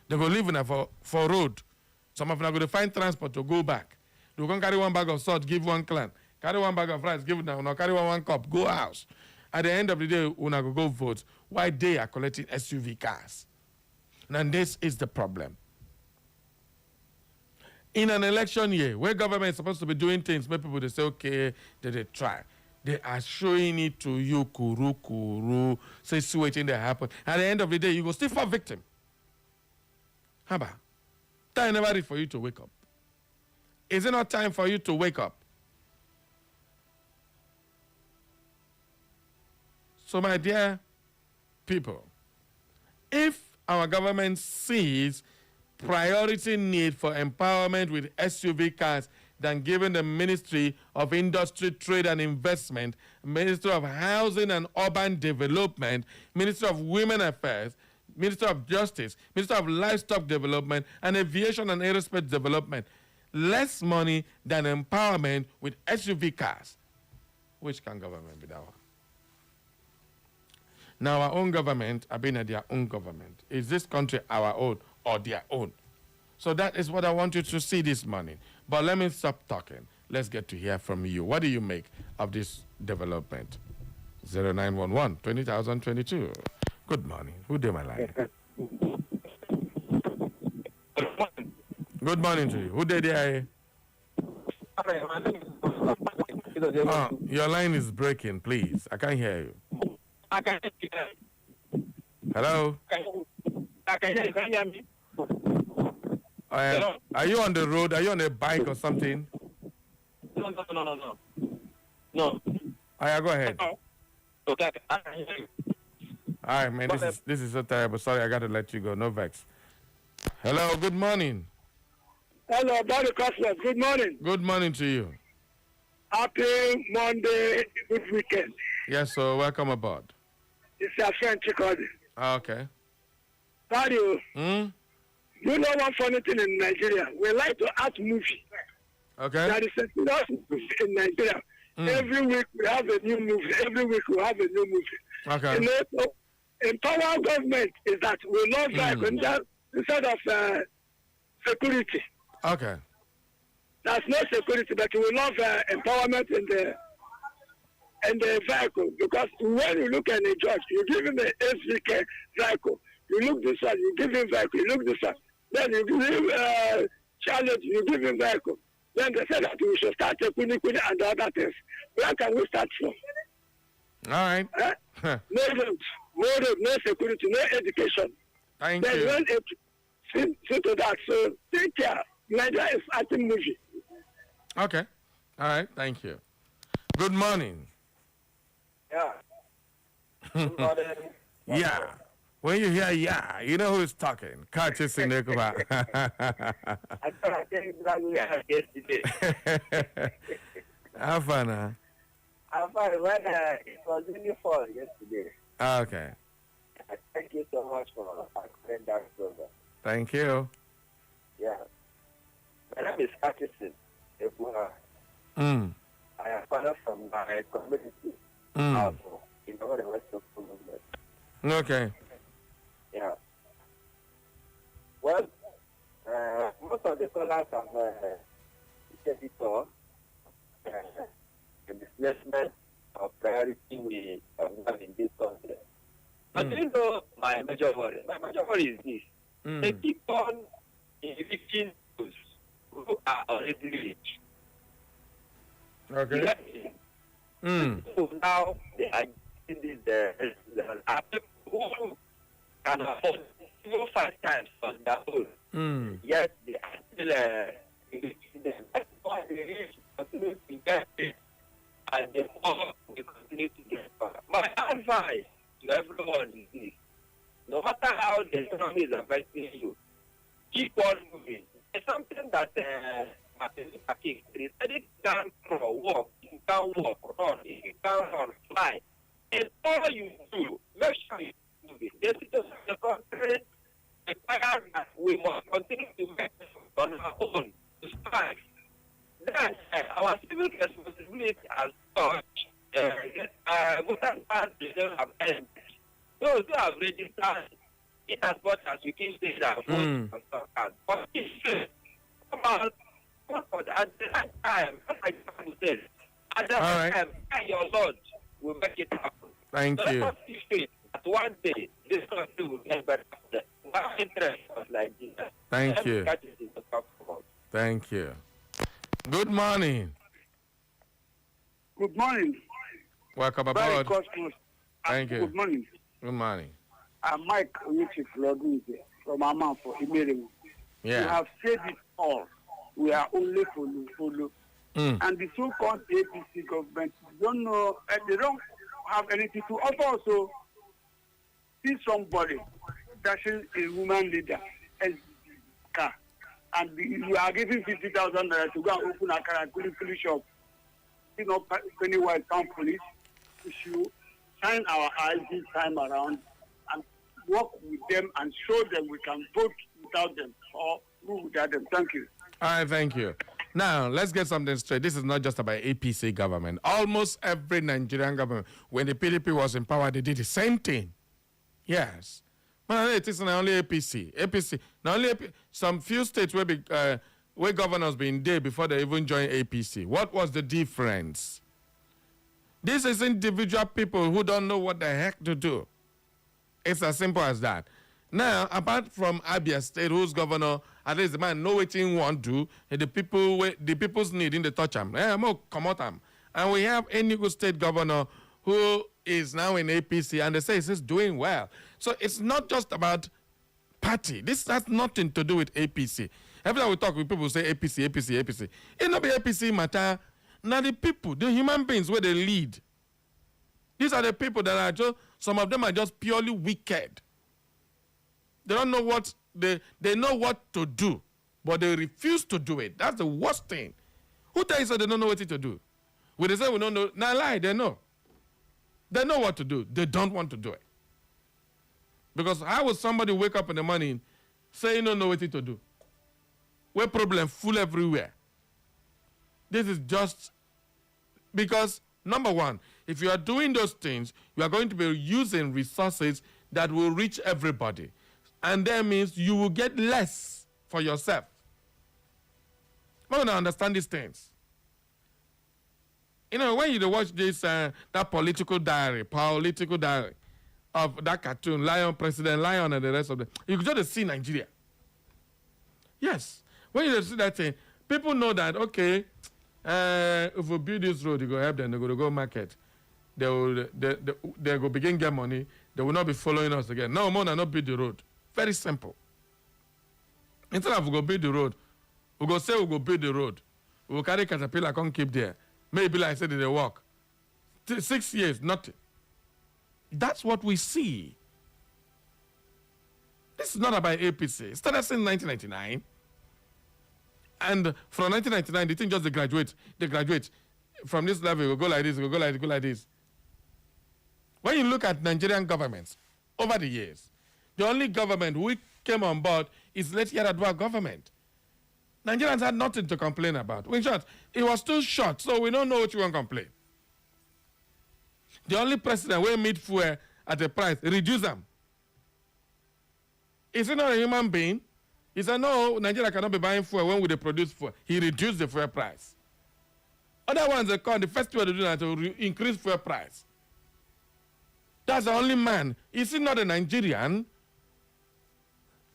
They go live in a for road. Some of them go to find transport to go back. They go carry one bag of salt, give one clan. Carry one bag of rice, give it now. Carry one cup, go house. At the end of the day, when I go vote, why they are collecting SUV cars? And this is the problem. In an election year, where government is supposed to be doing things, where people they say, okay, they try. They are showing it to you, kuru, say, see what thing that happen. At the end of the day, you go still for victim. How about? Time never ready for you to wake up. Is it not time for you to wake up? So, my dear people, if our government sees priority need for empowerment with SUV cars than giving the Ministry of Industry, Trade and Investment, Ministry of Housing and Urban Development, Ministry of Women Affairs, Ministry of Justice, Ministry of Livestock Development, and Aviation and Aerospace Development, less money than empowerment with SUV cars. Which can government be that one? Now, our own government have been at their own government. Is this country our own or their own? So that is what I want you to see this morning. But let me stop talking. Let's get to hear from you. What do you make of this development? 0911 20,022. Good morning. Who did my line? Good morning to you. Who did I? Your line is breaking, please. I can't hear you. Hello? Can you hear me? Are you on the road? Are you on a bike or something? No. All right, go ahead. Okay, I can hear you. All right, man, this is so terrible. Sorry, I got to let you go. No vex. Hello, good morning. Hello, Bobby Cosworth. Good morning. Good morning to you. Happy Monday, good weekend. Yes, so welcome aboard. It's your friend Chikodi. Okay. Daddy, you know one funny thing in Nigeria? We like to act movie. Okay. That is a serious movie in Nigeria. Every week we have a new movie. Every week we have a new movie. Okay. You know, so empower government is that we love instead of security. Okay. That's not security, but we love empowerment in the vehicle, because when you look at a judge, you give him the SVK vehicle. You look this one, you give him vehicle. You look this one, then you give him challenge. You give him vehicle. Then they said that we should start taking and the other things. Where can we start from? All right. No road, no security, no education. Thank then you. When it see to that, so take care. Nigeria is acting movie. Okay. All right. Thank you. Good morning. Yeah. Good morning. Yeah. When you hear yeah, you know who's talking. Catches in the I thought I tell you that we had yesterday. Have fun, huh? I'm fine. When it was really fun yesterday. Okay. Thank you so much for attending that program. Thank you. Yeah. My name is Atkinson Ebuha. I am father from my community. In the West of movement. Okay. Yeah. Well, most of the scholars have said it all. The displacement of priority we have in this country. But you know my major worry? My major worry is this. They keep on evicting those who are already rich. Okay. So now they are getting this who can afford 5 times on their own. Yes, they are still evicting them. That's why the rich continue to get it, and the poor will continue to get poor. My advice to everyone is this: no matter how the economy is affecting you, keep on moving. It's something that Martin Luther King said, it down for work in can't walk, run, if you can't run, fly. And all you do, make sure you do it. The citizens of the country require that we must continue to make on our own to strive. Then our civic responsibility as such, voter cards don't have ended. Those who have registered, in as much as you keep saying that, but it's about at the right time, like you said, at the right time, your Lord will make it happen. Thank you. Let us see straight that one day this country will get better. One interest was like this. Thank you. Thank you. Good morning. Good morning. Welcome Very aboard. Cosmos. Thank you. Good morning. Good morning. I'm Mike Richie Flodu from Amanfo, Imeremu. Yeah. You have said it all. We are only follow. And the so-called APC government don't know, they don't have anything to offer. So, see somebody dashing a woman leader as car, and you are giving 50,000 naira to go and open a Karakuli shop. You know, Pennywise Town Police, we should shine our eyes this time around and work with them and show them we can vote without them or move without them. Thank you. All right, thank you. Now, let's get something straight. This is not just about APC government. Almost every Nigerian government, when the PDP was in power, they did the same thing. Yes. Well, it isn't only APC. APC. Not only some few states where governors been there before they even joined APC. What was the difference? This is individual people who don't know what the heck to do. It's as simple as that. Now, apart from Abia State, whose governor, at least the man know what he want to do, and the people's need in the touch him. Come out him. And we have Enugu State governor who is now in APC, and they say he's doing well. So it's not just about party. This has nothing to do with APC. Every time we talk with people, say APC, APC, APC. It not be APC matter. Now the people, the human beings where they lead. These are the people that are just, some of them are just purely wicked. They don't know what, they know what to do, but they refuse to do it. That's the worst thing. Who tells you they don't know what to do? When they say we don't know, now lie, they know. They know what to do. They don't want to do it. Because how would somebody wake up in the morning say you don't know what to do? Where problem full everywhere. This is just because, number one, if you are doing those things, you are going to be using resources that will reach everybody. And that means you will get less for yourself. I'm going to understand these things. You know, when you watch this, that political diary of that cartoon, Lion, President Lion, and the rest of them, you could just see Nigeria. Yes. When you see that thing, people know that, okay, if we build this road, you go help them, they go market. They go begin get money. They will not be following us again. No more than not build the road. Very simple. Instead of we go build the road, we go say we go build the road. We will carry caterpillar, come keep there. Maybe like I said, they work. 6 years, nothing. That's what we see. This is not about APC. It started since 1999. And from 1999, they think just they graduate. They graduate. From this level, we go like this, we go like this. When you look at Nigerian governments over the years, the only government we came on board is late Yar'Adua government. Nigerians had nothing to complain about. In short, it was too short, so we don't know what you want to complain. The only president will meet fuel at a price, reduce them. Is he not a human being? He said, no, Nigeria cannot be buying fuel when we produce fuel. He reduced the fuel price. Other ones, they call the first thing to do is to increase fuel price. That's the only man. Is he not a Nigerian?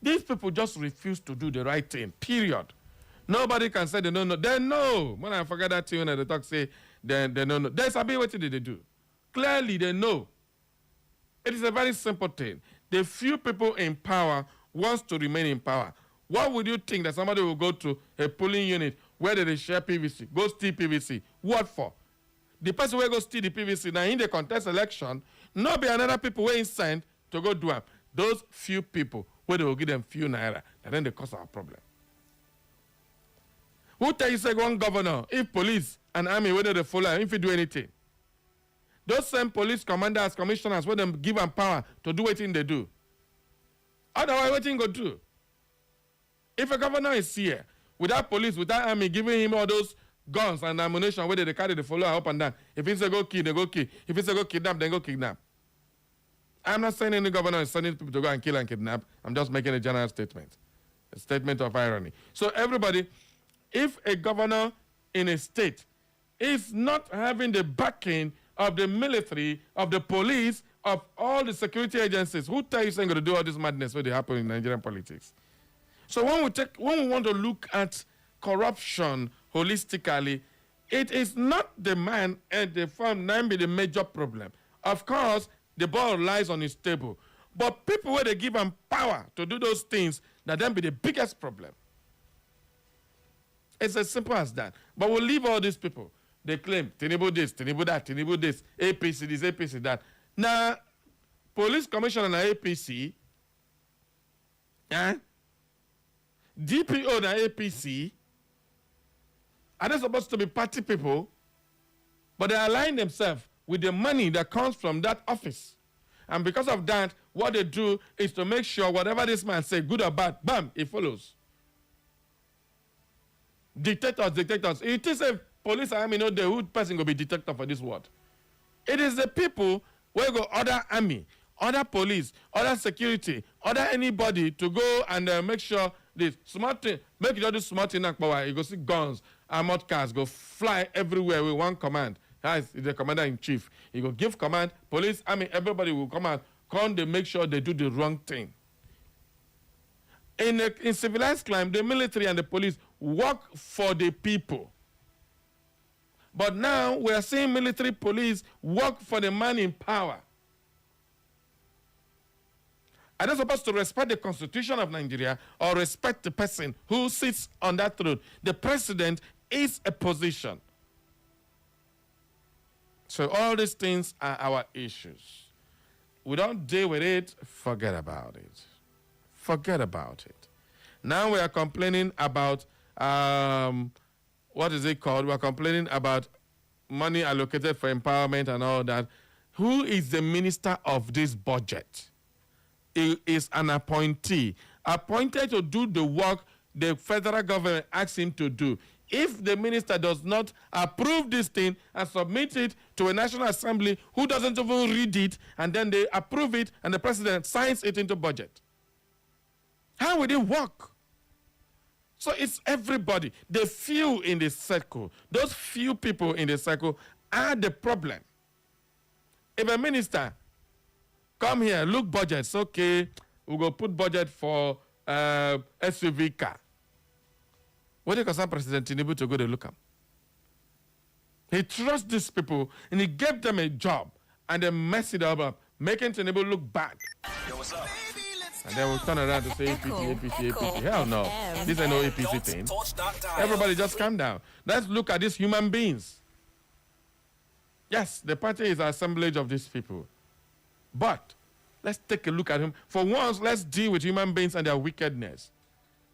These people just refuse to do the right thing, period. Nobody can say they don't know. They know. When I forget that thing when they talk, say they don't know. They sabi what they do. Clearly, they know. It is a very simple thing. The few people in power wants to remain in power. What would you think that somebody will go to a polling unit where they share PVC, go steal PVC? What for? The person will go steal the PVC, now in the contest election, not be another people where sent to go do it. Those few people, where they will give them few naira, and then they cause our problem. Who tell you say one governor, if police and army, whether they follow, if you do anything? Those same police commanders, commissioners, where them give them power to do what they do. Otherwise, what go do? If a governor is here, without police, without army, giving him all those guns and ammunition, where they carry the follower up and down. If he say go kill, they go kill. If he say go kidnap, then go kidnap. I'm not saying any governor is sending people to go and kill and kidnap. I'm just making a general statement. A statement of irony. So everybody, if a governor in a state is not having the backing of the military, of the police, of all the security agencies, who tell you saying going to do all this madness when they happen in Nigerian politics? So when we want to look at corruption holistically, it is not the man and the firm that be the major problem. Of course, the ball lies on his table. But people where they give them power to do those things, that then be the biggest problem. It's as simple as that. But we'll leave all these people. They claim, Tinubu this, Tinubu that, Tinubu this, APC this, APC that. Now, police commissioner and APC, DPO and APC, are they supposed to be party people? But they align themselves with the money that comes from that office. And because of that, what they do is to make sure whatever this man says, good or bad, bam, it follows. Dictators. It is a police army, no, the who person will be dictator for this world. It is the people where go other army, other police, other security, other anybody to go and make sure this smart thing, make you do smart thing, you go see guns, armored cars, go fly everywhere with one command. That's the commander-in-chief. He go give command, police, army, everybody will come out, they make sure they do the wrong thing. In civilized crime, the military and the police work for the people. But now we are seeing military police work for the man in power. Are they supposed to respect the Constitution of Nigeria or respect the person who sits on that throne? The president is a position. So all these things are our issues. We don't deal with it, forget about it. Forget about it. Now we are complaining about, what is it called? We are complaining about money allocated for empowerment and all that. Who is the minister of this budget? He is an appointee, appointed to do the work the federal government asks him to do. If the minister does not approve this thing and submit it to a National Assembly who doesn't even read it, and then they approve it and the president signs it into budget, how will it work? So it's everybody. The few in the circle, those few people in the circle are the problem. If a minister come here, look budgets, okay, we'll go put budget for SUV car. What do you concern President Tinubu to go to look at? He trusts these people and he gave them a job and they mess it up, making Tinubu look bad. Yo, what's up? And then we'll turn around to say APC. Hell no. This ain't no APC thing. Everybody just calm down. Let's look at these human beings. Yes, the party is an assemblage of these people. But let's take a look at him. For once, let's deal with human beings and their wickedness.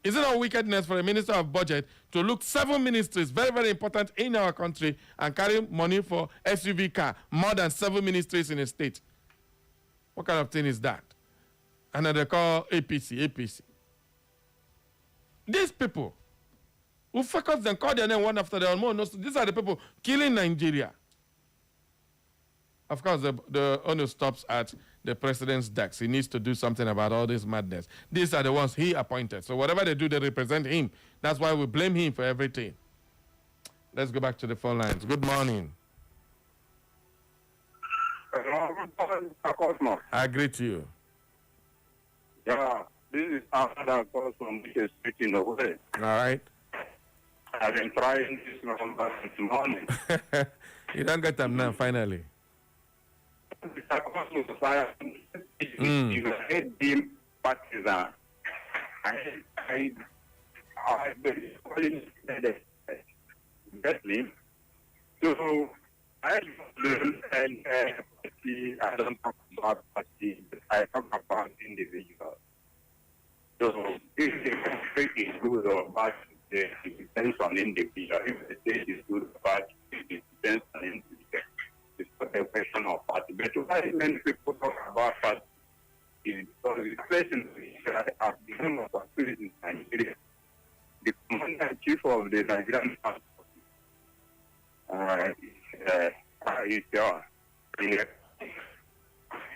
Is it not wickedness for a minister of budget to look 7 ministries, very, very important in our country, and carry money for SUV car, more than 7 ministries in a state? What kind of thing is that? And then they call APC. These people who focus and call their name one after the other, these are the people killing Nigeria. Of course, the onus stops at the president's desk. He needs to do something about all this madness. These are the ones he appointed. So whatever they do, they represent him. That's why we blame him for everything. Let's go back to the phone lines. Good morning. I agree to you. Yeah, this is another call from the street in the way. All right. I've been trying this number since morning. You don't get them now, finally. You hate being partisan. I so I don't talk about party, I talk about individual. So if the country is good or bad, the depends on individual. If the state is good or bad, it depends on individual. It's not a question of party. But why many people talk about party is because the question is that at the end of affairs in Nigeria, the commander-in-chief of the Nigerian Armed Forces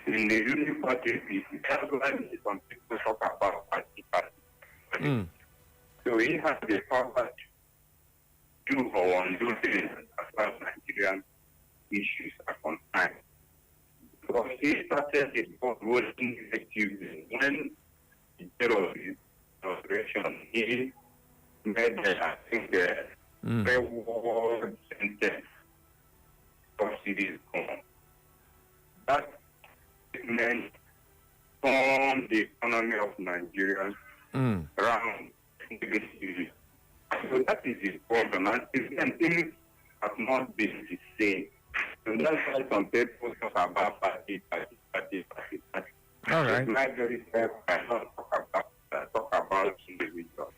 in the ruling party, that's why some people talk about party. So he has the power to do or undo things as far as Nigerian issues are concerned. Because he started his working effectively when the terrorist operation, he made, I think, reward sentence subsidies gone. That meant from the economy of Nigeria around negatively. So that is the problem. And things have not been the same. So that's why some people talk about party. All right. It's not very fair. I don't talk about individuals.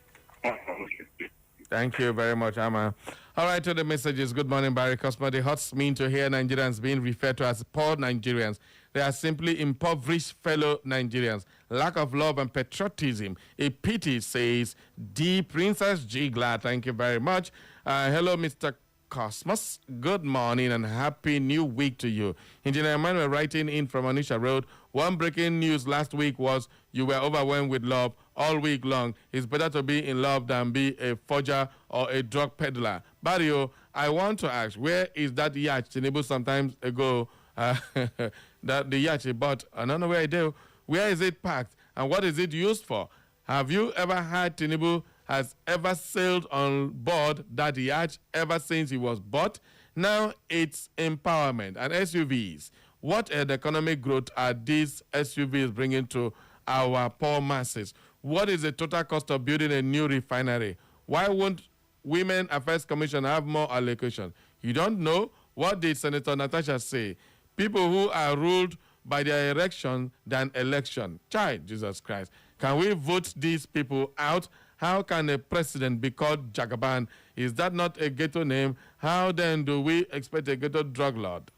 Thank you very much, Amma. All right, to the messages. Good morning, Barry Cosmo. It hurts me to hear Nigerians being referred to as poor Nigerians. They are simply impoverished fellow Nigerians. Lack of love and patriotism. A pity, says D. Princess G. Glad. Thank you very much. Hello, Mr. Cosmos. Good morning and happy new week to you. Engineer Emmanuel writing in from Anisha Road. One breaking news last week was you were overwhelmed with love all week long. It's better to be in love than be a forger or a drug peddler. Barrio, I want to ask, where is that yacht Tinubu sometimes ago, that the yacht he bought? I don't know where it is. Where is it parked and what is it used for? Have you ever had Tinubu has ever sailed on board that yacht ever since he was bought? Now it's empowerment and SUVs. What economic growth are these SUVs bringing to our poor masses? What is the total cost of building a new refinery? Why won't Women Affairs Commission have more allocation? You don't know? What did Senator Natasha say? People who are ruled by their erection than election. Child, Jesus Christ. Can we vote these people out? How can a president be called Jagaban? Is that not a ghetto name? How then do we expect a ghetto drug lord?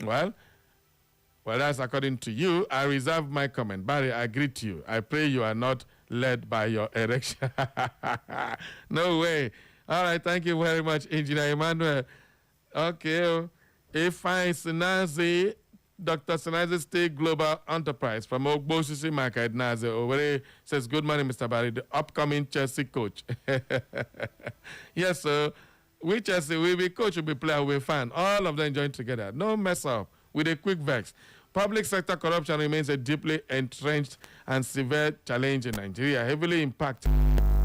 Well, that's according to you. I reserve my comment. Barry, I greet you. I pray you are not led by your erection. No way. All right, thank you very much, Engineer Emmanuel. Okay. Ifeanyi Sinazi, Dr. Sinazi State Global Enterprise from Ogbosisi Market, Nazi Owerri says, good morning, Mr. Barry, the upcoming Chelsea coach. Yes, sir. We Chelsea, we be coach, we be player, we be fan. All of them join together. No mess up with a quick vex. Public sector corruption remains a deeply entrenched and severe challenge in Nigeria, heavily impacting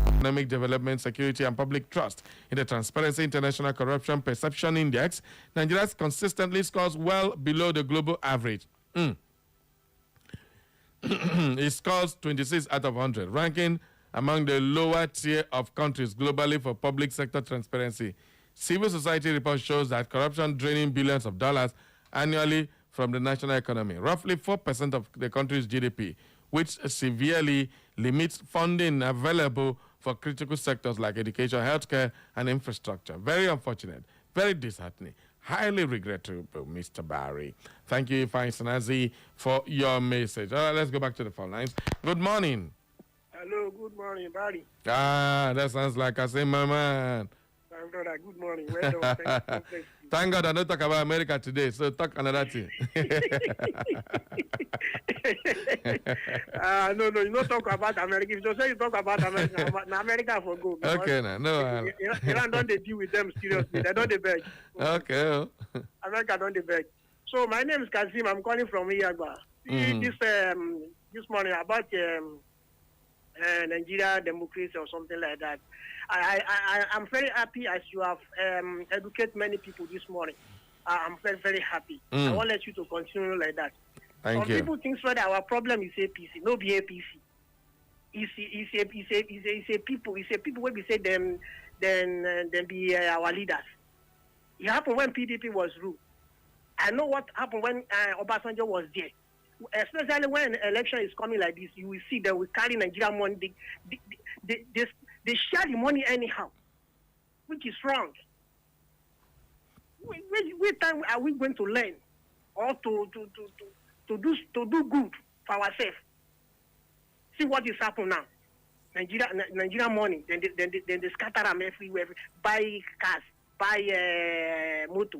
economic development, security, and public trust. In the Transparency International Corruption Perception Index, Nigeria consistently scores well below the global average. It scores 26 out of 100, ranking among the lower tier of countries globally for public sector transparency. Civil society report shows that corruption draining billions of dollars annually from the national economy, roughly 4% of the country's GDP, which severely limits funding available for critical sectors like education, healthcare, and infrastructure. Very unfortunate, very disheartening, highly regrettable, Mr. Barry. Thank you, Ifeanyi Sinazi, for your message. All right, let's go back to the phone lines. Good morning. Hello, good morning, Barry. That sounds like I say, my man. My brother, good morning. Well done. Thank you. Thank God I don't talk about America today, so talk another thing. No, you don't talk about America. If you say you talk about America, America for go. Okay, no. Iran don't they deal with them seriously. They don't they beg. Okay. America don't they beg. So my name is Kazim. I'm calling from Iyagba. This morning about Nigeria democracy or something like that. I'm very happy as you have educated many people this morning. I'm very, very happy. I want let you to continue like that. Thank you. Some people think that our problem is APC, no be APC. It's a people when we say them be our leaders. It happened when PDP was ruled. I know what happened when Obasanjo was there. Especially when an election is coming like this, you will see that we carry Nigerian money. They share the money anyhow. which is wrong. Which time are we going to learn or to do good for ourselves? See what is happening now. Nigeria money, then they scatter them everywhere. Buy cars, buy motor,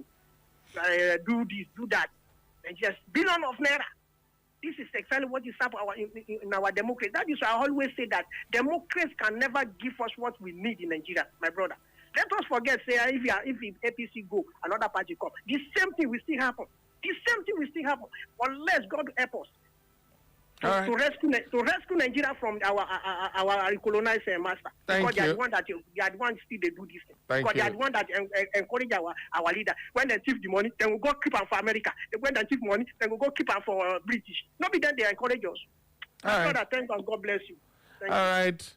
do this, do that. And just billion of naira. This is exactly what is happening in our democracy. That is why I always say that democracy can never give us what we need in Nigeria, my brother. Let us forget, say, if APC go, another party come. The same thing will still happen. Unless God help us. To rescue Nigeria from our colonized master. Because they are the one that they are the one still they do this thing. Because they are the one that encourage our leader. When they thief the money, then we go keep them for America. When they thief money, then we go keep them for British. Not be then they encourage us. Thank God bless you. Thank you. Right.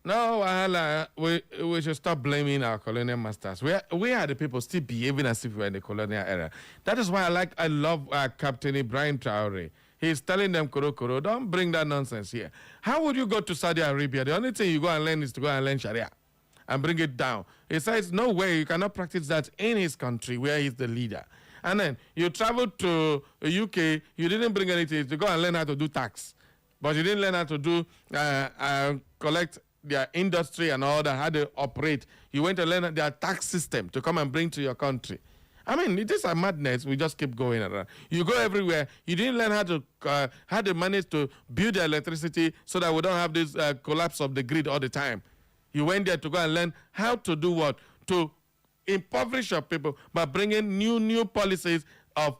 No, we should stop blaming our colonial masters. We are the people still behaving as if we were in the colonial era. That is why I love Captain Ibrahim Traore. He's telling them, Koro, don't bring that nonsense here. How would you go to Saudi Arabia? The only thing you go and learn is to go and learn Sharia and bring it down. He says, no way, you cannot practice that in his country where he's the leader. And then you traveled to the UK, you didn't bring anything to go and learn how to do tax. But you didn't learn how to do, collect their industry and all that, how they operate. You went to learn their tax system to come and bring to your country. I mean, it is a madness. We just keep going around. You go everywhere. You didn't learn how to manage to build the electricity so that we don't have this collapse of the grid all the time. You went there to go and learn how to do what? To impoverish your people by bringing new policies of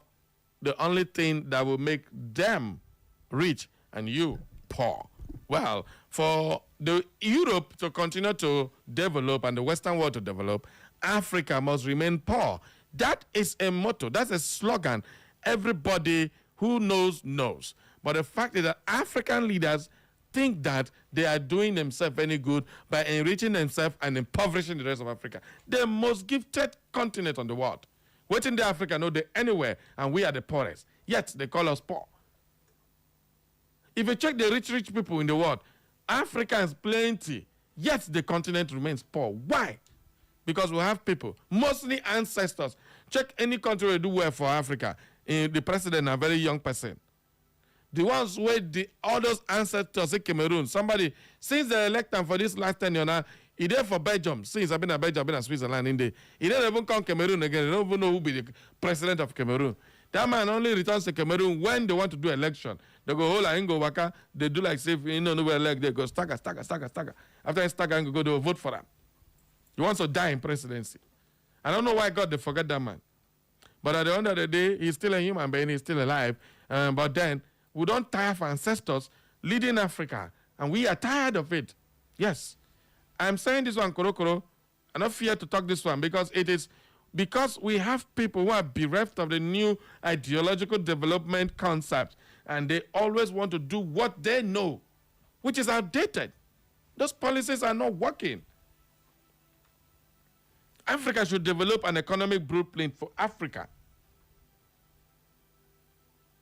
the only thing that will make them rich and you poor. Well, for the Europe to continue to develop and the Western world to develop, Africa must remain poor. That is a motto. That's a slogan. Everybody who knows. But the fact is that African leaders think that they are doing themselves any good by enriching themselves and impoverishing the rest of Africa. The most gifted continent on the world. Waiting the Africa, no, they anywhere, and we are the poorest. Yet they call us poor. If you check the rich people in the world, Africa has plenty, yet the continent remains poor. Why? Because we have people, mostly ancestors. Check any country will do well for Africa. The president, a very young person. The ones where all those ancestors in Cameroon, somebody, since they elect them for this last tenure now, he there for Belgium. Since I've been in Belgium, I've been in Switzerland, he didn't even come Cameroon again. They don't even know who will be the president of Cameroon. That man only returns to Cameroon when they want to do election. They go, hola, and go waka. They do like, say, you know, nowhere elect. They go, stagger. After they stagger, and go, they will vote for them. He wants to die in presidency. I don't know why God, they forget that man. But at the end of the day, he's still a human being, he's still alive. But then, we don't tire for ancestors leading Africa. And we are tired of it. Yes. I'm saying this one, Koro. I'm not fear to talk this one because it is because we have people who are bereft of the new ideological development concept. And they always want to do what they know, which is outdated. Those policies are not working. Africa should develop an economic blueprint for Africa.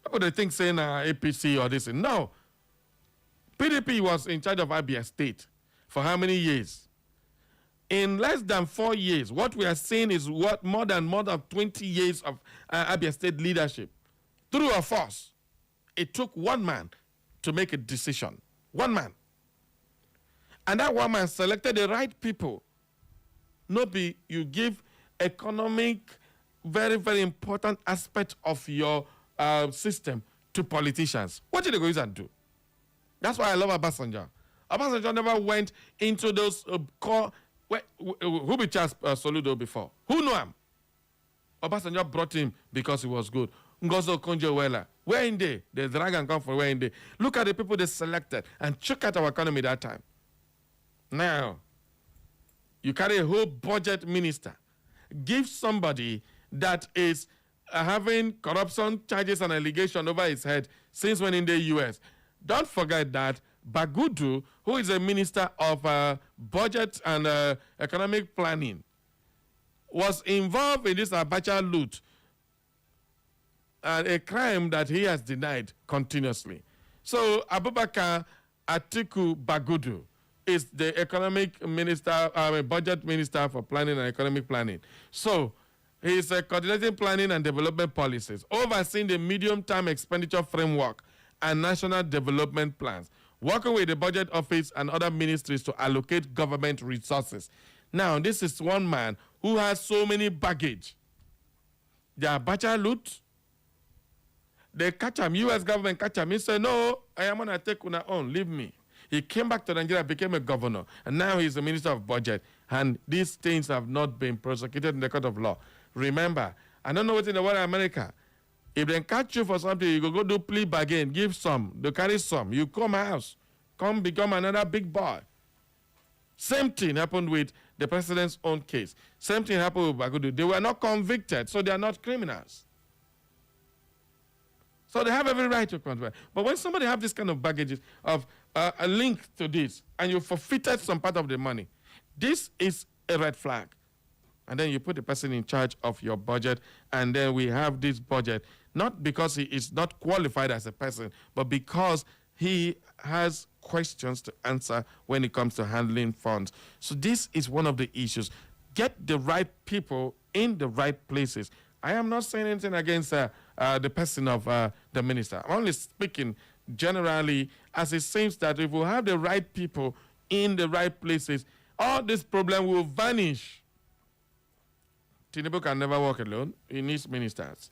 What would they think saying APC or this? No. PDP was in charge of Abia State for how many years? In less than 4 years, what we are seeing is what more than 20 years of Abia State leadership. True or false? It took one man to make a decision. One man. And that one man selected the right people. You give economic, very, very important aspect of your system to politicians. What did they go use and do? That's why I love Obasanjo. Obasanjo never went into those core. Who be Charles Soludo before? Who knew him? Obasanjo brought him because he was good. Ngozo Konjo-Iweala. Where in they? The dragon come from where in they? Look at the people they selected and check out our economy that time. Now, you carry a whole budget minister. Give somebody that is having corruption charges and allegation over his head since when in the U.S. Don't forget that Bagudu, who is a minister of budget and economic planning, was involved in this Abacha loot, a crime that he has denied continuously. So Abubakar Atiku Bagudu, is the economic minister, budget minister for planning and economic planning. So he's coordinating planning and development policies, overseeing the medium-term expenditure framework and national development plans, working with the budget office and other ministries to allocate government resources. Now, this is one man who has so many baggage. The Abacha loot, they catch him, U.S. government catch him. He said, no, I am going to take on own, leave me. He came back to Nigeria, became a governor, and now he's the minister of budget. And these things have not been prosecuted in the court of law. Remember, I don't know what's in the world of America. If they catch you for something, you go do plea bargain, give some, they carry some. You come house, come become another big boy. Same thing happened with the president's own case. Same thing happened with Bagudu. They were not convicted, so they are not criminals. So they have every right to convict. But when somebody have this kind of baggage of a link to this, and you forfeited some part of the money, this is a red flag. And then you put the person in charge of your budget, and then we have this budget, not because he is not qualified as a person, but because he has questions to answer when it comes to handling funds. So this is one of the issues. Get the right people in the right places. I am not saying anything against the person of the minister. I'm only speaking generally, as it seems that if we have the right people in the right places, all this problem will vanish. Tinubu can never work alone. He needs ministers.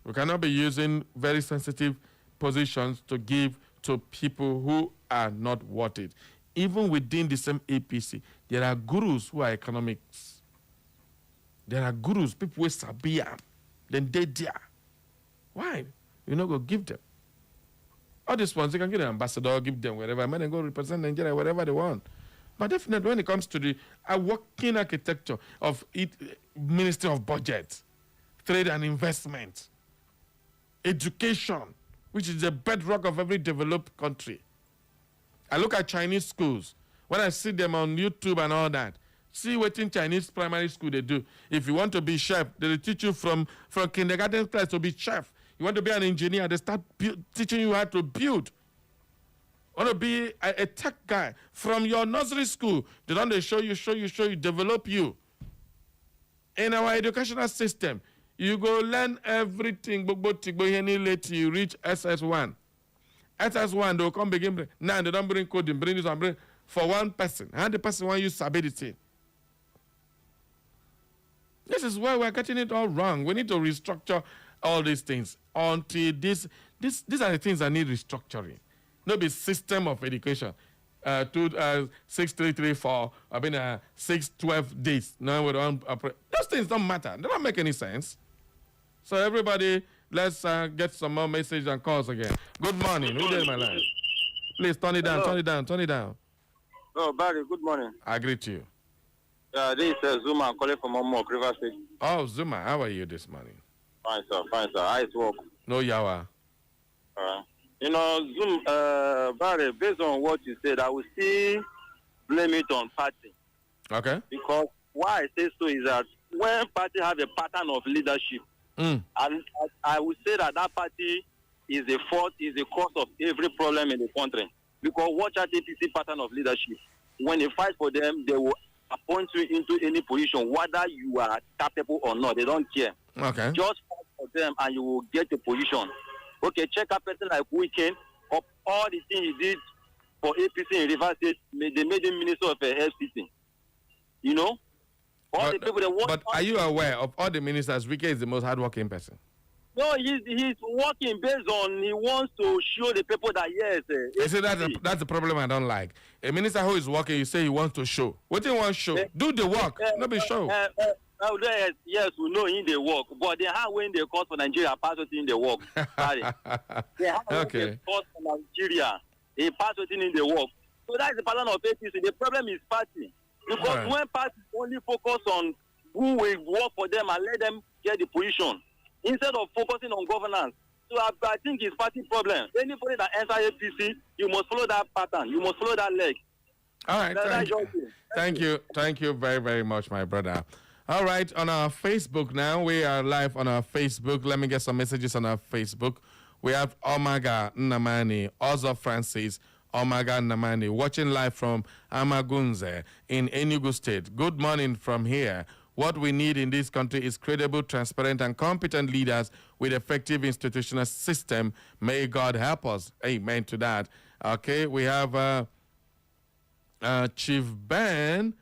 We cannot be using very sensitive positions to give to people who are not worth it. Even within the same APC, there are gurus who are economics. There are gurus, people with Sabia, then they there. Why? You know, go give them. All these ones, you can get an ambassador, give them wherever. Man, they go represent Nigeria wherever they want. But definitely when it comes to the working architecture of it, Ministry of Budget, Trade and Investment, Education, which is the bedrock of every developed country. I look at Chinese schools. When I see them on YouTube and all that, see what in Chinese primary school they do. If you want to be chef, they teach you from kindergarten class to be chef. You want to be an engineer, they start teaching you how to build. Want to be a tech guy from your nursery school. They don't show you, develop you. In our educational system, you go learn everything. Till you reach SS1. SS1, they'll come begin. Now they don't bring coding, bring this and bring for one person. And the person want you stability. This is why we're getting it all wrong. We need to restructure all these things until these are the things that need restructuring. Not be system of education. 6334, 612 days. Now we don't those things don't matter. They don't make any sense. So everybody, let's get some more messages and calls again. Good morning. Who is my line? Please turn it down, turn it down. Oh, Barry, good morning. I greet you. This is Zuma. I'm calling from Omok, River State. Oh, Zuma, how are you this morning? Fine, sir. How is work? No, yawa. You know, Barry, based on what you said, I will still blame it on party. Okay. Because why I say so is that when party have a pattern of leadership, and I would say that party is the fault, is the cause of every problem in the country. Because watch out APC pattern of leadership. When you fight for them, they will appoint you into any position, whether you are capable or not. They don't care. Okay. Just fight for them and you will get the position. Okay, check a person like Weekend, of all the things he did for APC in Rivers State, they made him minister of FCC. You know? All the people that work. But are you aware of all the ministers, Weekend is the most hardworking person? No, he's working based on he wants to show the people that yes. You see, that's the problem I don't like. A minister who is working, you say he wants to show. What do you want to show? Do the work, not be show. Yes, we know in the work, but they have when they call for Nigeria, pass it in the work. They have okay. when they call for Nigeria, they pass it in the work. So that's the pattern of APC. The problem is party. Because when party only focus on who will work for them and let them get the position, instead of focusing on governance. So I think it's party problem. Anybody that enters APC, you must follow that pattern. You must follow that leg. All right. Thank you very, very much, my brother. All right, on our Facebook now, we are live on our Facebook. Let me get some messages on our Facebook. We have Omaga Nnamani, Ozo Francis, Omaga Namani, watching live from Amagunze in Enugu State. Good morning from here. What we need in this country is credible, transparent, and competent leaders with effective institutional system. May God help us. Amen to that. Okay, we have Chief Ben.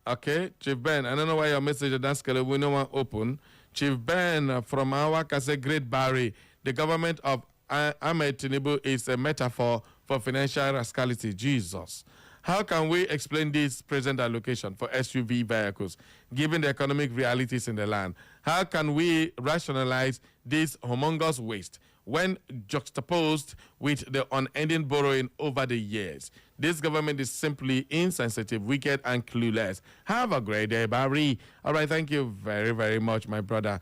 Okay, Chief Ben. I don't know why your message is that's we no one open. Chief Ben from Awakase Great Barry. The government of Ahmed Tinubu is a metaphor for financial rascality. Jesus. How can we explain this present allocation for SUV vehicles, given the economic realities in the land? How can we rationalize this humongous waste when juxtaposed with the unending borrowing over the years? This government is simply insensitive, wicked, and clueless. Have a great day, Barry. All right, thank you very, very much, my brother.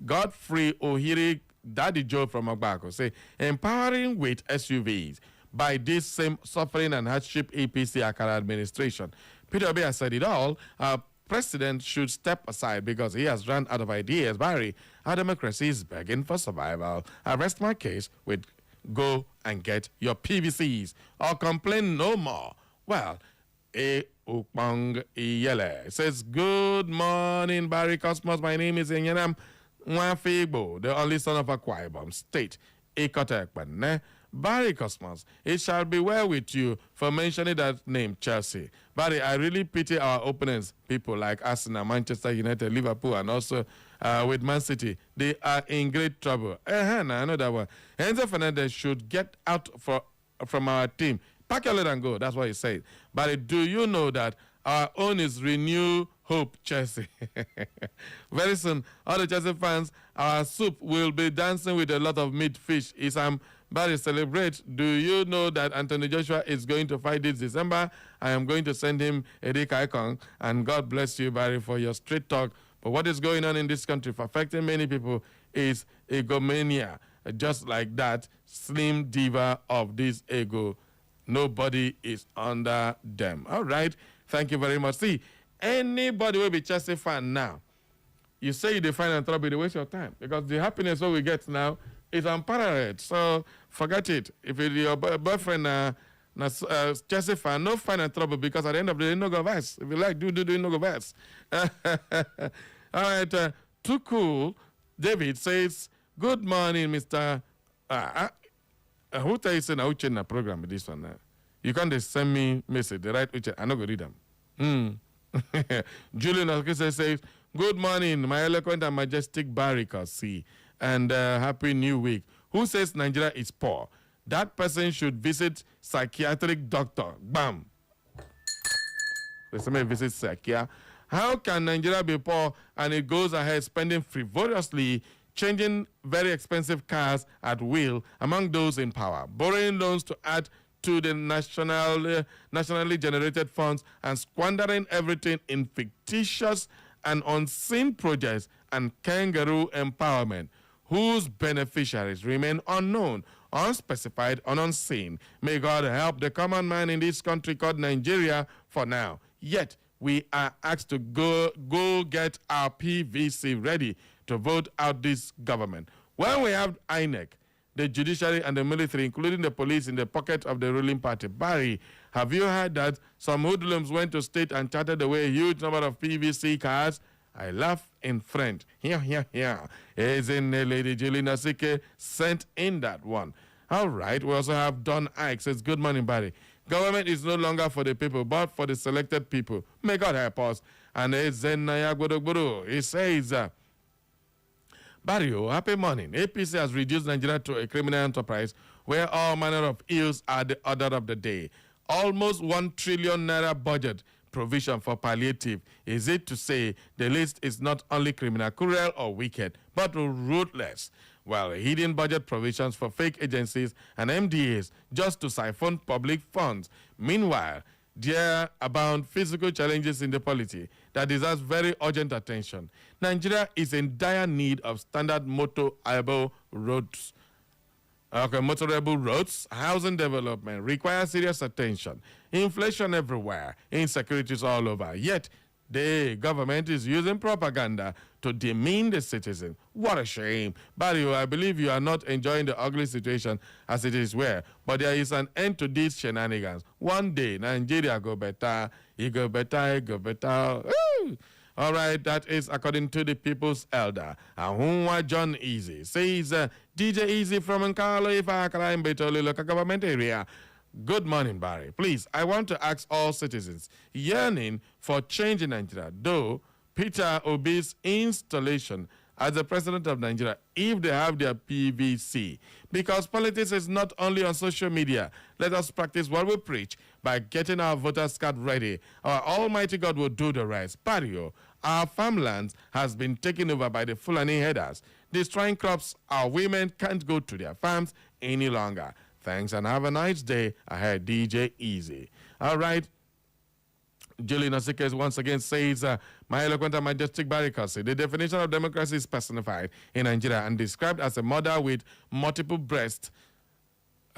Godfrey Ohiri, Daddy Joe from Agbako, say, empowering with SUVs by this same suffering and hardship APC Akara administration. Peter Obi has said it all. Our president should step aside because he has run out of ideas. Barry, our democracy is begging for survival. I rest my case with go and get your PVCs or complain no more. Well, Ukpong Iyele says, good morning, Barry Cosmos. My name is Enyenam Mwafigbo, the only son of Akwa Ibom State. Ikotekpane. Barry Cosmos, it shall be well with you for mentioning that name, Chelsea. Barry, I really pity our opponents, people like Arsenal, Manchester United, Liverpool, and also with Man City. They are in great trouble. I know that one. Enzo Fernandez should get out from our team. Pack your load and go. That's what he said. Barry, do you know that our own is Renew Hope Chelsea? Very soon, all the Chelsea fans, our soup will be dancing with a lot of meat fish. Barry, celebrate. Do you know that Anthony Joshua is going to fight this December? I am going to send him a Dick icon. And God bless you, Barry, for your straight talk. But what is going on in this country for affecting many people is egomania. Just like that slim diva of this ego. Nobody is under them. All right. Thank you very much. See, anybody will be Chelsea fan now. You say you define and trouble, they waste your time. Because the happiness what we get now is unparalleled. So forget it. If your boyfriend Chelsea fan, no fun and trouble because at the end of the day, no go verse. If you like, do, no go verse. All right. Too cool. David says, good morning, Mr. Who tell you say na Uche na program with this one? You can't just send me message. The right Uche. I'm not going to read them. Julian Okese says, good morning, my eloquent and majestic Barry Kasi, and happy new week. Who says Nigeria is poor? That person should visit psychiatric doctor. Bam. Somebody visits psychiatrist. How can Nigeria be poor and it goes ahead spending frivolously, changing very expensive cars at will among those in power, borrowing loans to add to the nationally generated funds and squandering everything in fictitious and unseen projects and kangaroo empowerment, whose beneficiaries remain unknown, unspecified, and unseen. May God help the common man in this country called Nigeria for now. Yet, we are asked to go get our PVC ready to vote out this government. When we have INEC, the judiciary and the military, including the police, in the pocket of the ruling party. Barry, have you heard that some hoodlums went to state and chartered away a huge number of PVC cars? I laugh in French. Here. As in Lady Jelina Sike sent in that one. All right, we also have Don Ike says, good morning, Barry. Government is no longer for the people, but for the selected people. May God help us. And he says, Barrio, happy morning. APC has reduced Nigeria to a criminal enterprise where all manner of ills are the order of the day. Almost 1 trillion naira budget provision for palliative. Is it to say the list is not only criminal, cruel, or wicked, but ruthless? Well, hidden budget provisions for fake agencies and MDAs just to siphon public funds. Meanwhile, there abound physical challenges in the polity that deserves very urgent attention. Nigeria is in dire need of standard motorable roads. Motorable roads, housing development requires serious attention. Inflation everywhere, insecurities all over. Yet, The government is using propaganda to demean the citizen. What a shame. Barrio, I believe you are not enjoying the ugly situation as it is where, but there is an end to these shenanigans. One day, Nigeria go better, it go better, it go better. Woo! All right, that is according to the People's Elder. Ahunwa John Easy says, DJ Easy from Nkalo Ifakara in Betoli local government area. Good morning, Barry. Please, I want to ask all citizens yearning for change in Nigeria, though Peter Obi's installation as the president of Nigeria, if they have their PVC. Because politics is not only on social media. Let us practice what we preach by getting our voters card ready. Our Almighty God will do the rest. Barrio, our farmlands has been taken over by the Fulani headers. Destroying crops, our women can't go to their farms any longer. Thanks and have a nice day. I heard DJ Easy. All right. Julie Nasike once again says, my eloquent and majestic Barikasi, the definition of democracy is personified in Nigeria and described as a mother with multiple breasts,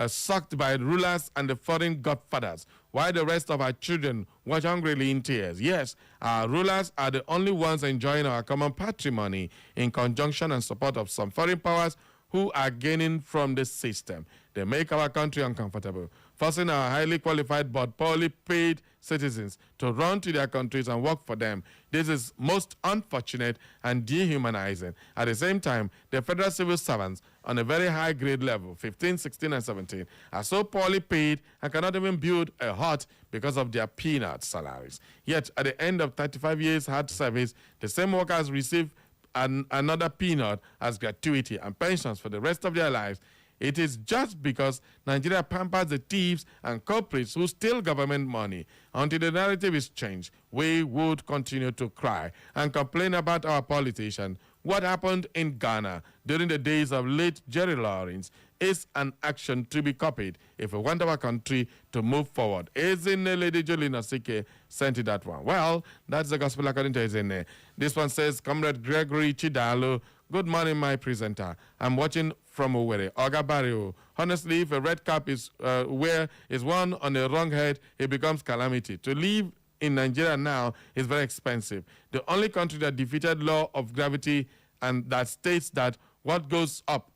sucked by rulers and the foreign godfathers, while the rest of our children watch hungrily in tears. Yes, our rulers are the only ones enjoying our common patrimony in conjunction and support of some foreign powers who are gaining from the system. They make our country uncomfortable, forcing our highly qualified but poorly paid citizens to run to their countries and work for them. This is most unfortunate and dehumanizing. At the same time, the federal civil servants on a very high grade level, 15, 16, and 17, are so poorly paid and cannot even build a hut because of their peanut salaries. Yet, at the end of 35 years hard service, the same workers receive another peanut as gratuity and pensions for the rest of their lives. It is just because Nigeria pampers the thieves and culprits who steal government money. Until the narrative is changed, we would continue to cry and complain about our politicians. What happened in Ghana during the days of late Jerry Lawrence is an action to be copied if we want our country to move forward. Ezine Lady Julie Nasike sent it that one. Well, that's the gospel according to Ezine. This one says, Comrade Gregory Chidalo, good morning, my presenter. I'm watching from Owerri, Oga Barrio. Honestly, if a red cap is worn on the wrong head, it becomes calamity. To live in Nigeria now is very expensive. The only country that defeated law of gravity and that states that what goes up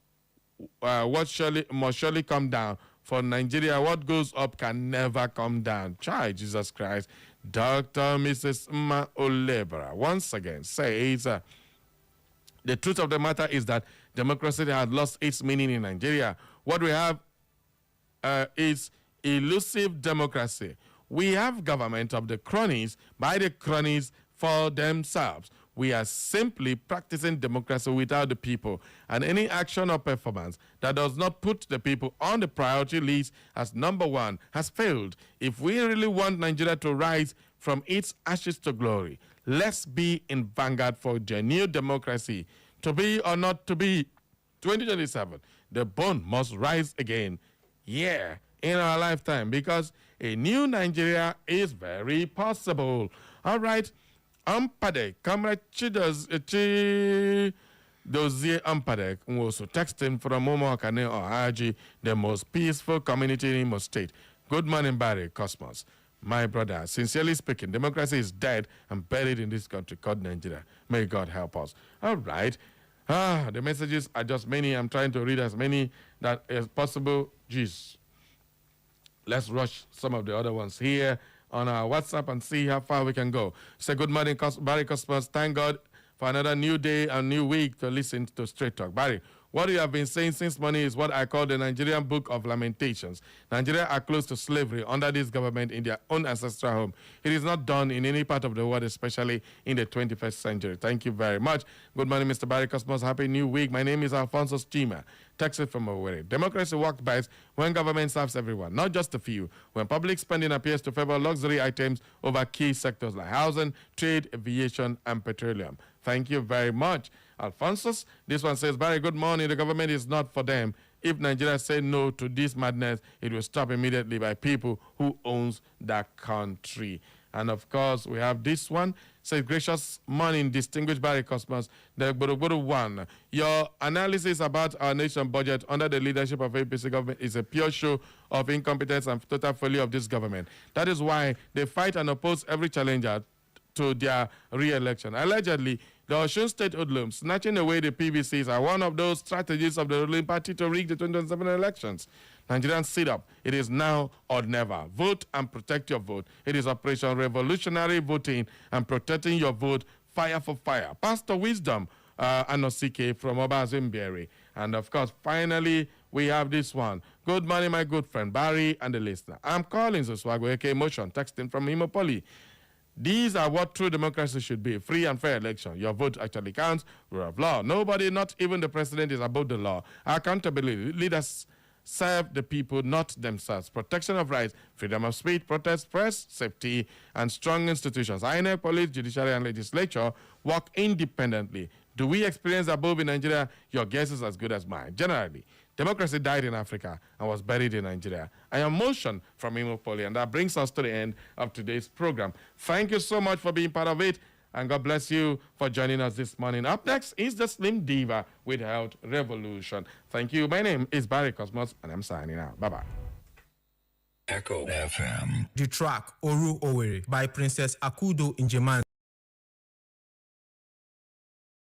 must surely come down. For Nigeria, what goes up can never come down. Child, Jesus Christ. Dr. Mrs. Ma Olebra once again says, the truth of the matter is that democracy has lost its meaning in Nigeria. What we have is elusive democracy. We have government of the cronies by the cronies for themselves. We are simply practicing democracy without the people, and any action or performance that does not put the people on the priority list as number one has failed. If we really want Nigeria to rise from its ashes to glory, let's be in vanguard for genuine democracy. To be or not to be, 2027, the bone must rise again. Yeah, in our lifetime, because a new Nigeria is very possible. All right. Ampadek, Comrade Dozie Ampadek was texting from Momokane Ohaji, the most peaceful community in Imo State. Good morning, Barry Cosmos. My brother, sincerely speaking, democracy is dead and buried in this country called Nigeria. May God help us. All right. The messages are just many. I'm trying to read as many that as possible. Jeez. Let's rush some of the other ones here on our WhatsApp and see how far we can go. Say good morning, Barry Cosmos. Thank God for another new day and new week to listen to Straight Talk. Barry, what you have been saying since morning is what I call the Nigerian Book of Lamentations. Nigeria are close to slavery under this government in their own ancestral home. It is not done in any part of the world, especially in the 21st century. Thank you very much. Good morning, Mr. Barry Cosmos. Happy New Week. My name is Alfonso Schima. Texas from Owerri. Democracy works best when government serves everyone, not just a few. When public spending appears to favor luxury items over key sectors like housing, trade, aviation, and petroleum. Thank you very much, Alphonsus. This one says, Barry, good morning. The government is not for them. If Nigeria say no to this madness, it will stop immediately by people who owns the country. And of course, we have this one. Says, gracious morning, distinguished Barry Cosmos, the Gbodogbodo one. Your analysis about our nation budget under the leadership of APC government is a pure show of incompetence and total failure of this government. That is why they fight and oppose every challenger to their re-election. Allegedly, the Osun State hoodlums snatching away the PVCs are one of those strategies of the ruling party to rig the 2027 elections. Nigerians sit up. It is now or never. Vote and protect your vote. It is Operation Revolutionary Voting and protecting your vote, fire for fire. Pastor Wisdom Anosike from Obazimbieri. And of course, finally, we have this one. Good morning, my good friend Barry and the listener. I'm calling Zoswago, aka Motion, texting from Himopoli. These are what true democracy should be. Free and fair election. Your vote actually counts. Rule of law. Nobody, not even the president, is above the law. Accountability. Leaders serve the people, not themselves. Protection of rights, freedom of speech, protest, press, safety, and strong institutions. INEC, police, judiciary, and legislature work independently. Do we experience above in Nigeria? Your guess is as good as mine. Generally, democracy died in Africa and was buried in Nigeria. I am Motion from Imopoli, and that brings us to the end of today's program. Thank you so much for being part of it, and God bless you for joining us this morning. Up next is the Slim Diva with Health Revolution. Thank you. My name is Barry Cosmos, and I'm signing out. Bye-bye. Echo FM. The track Oru Oweri by Princess Akudo Injeman.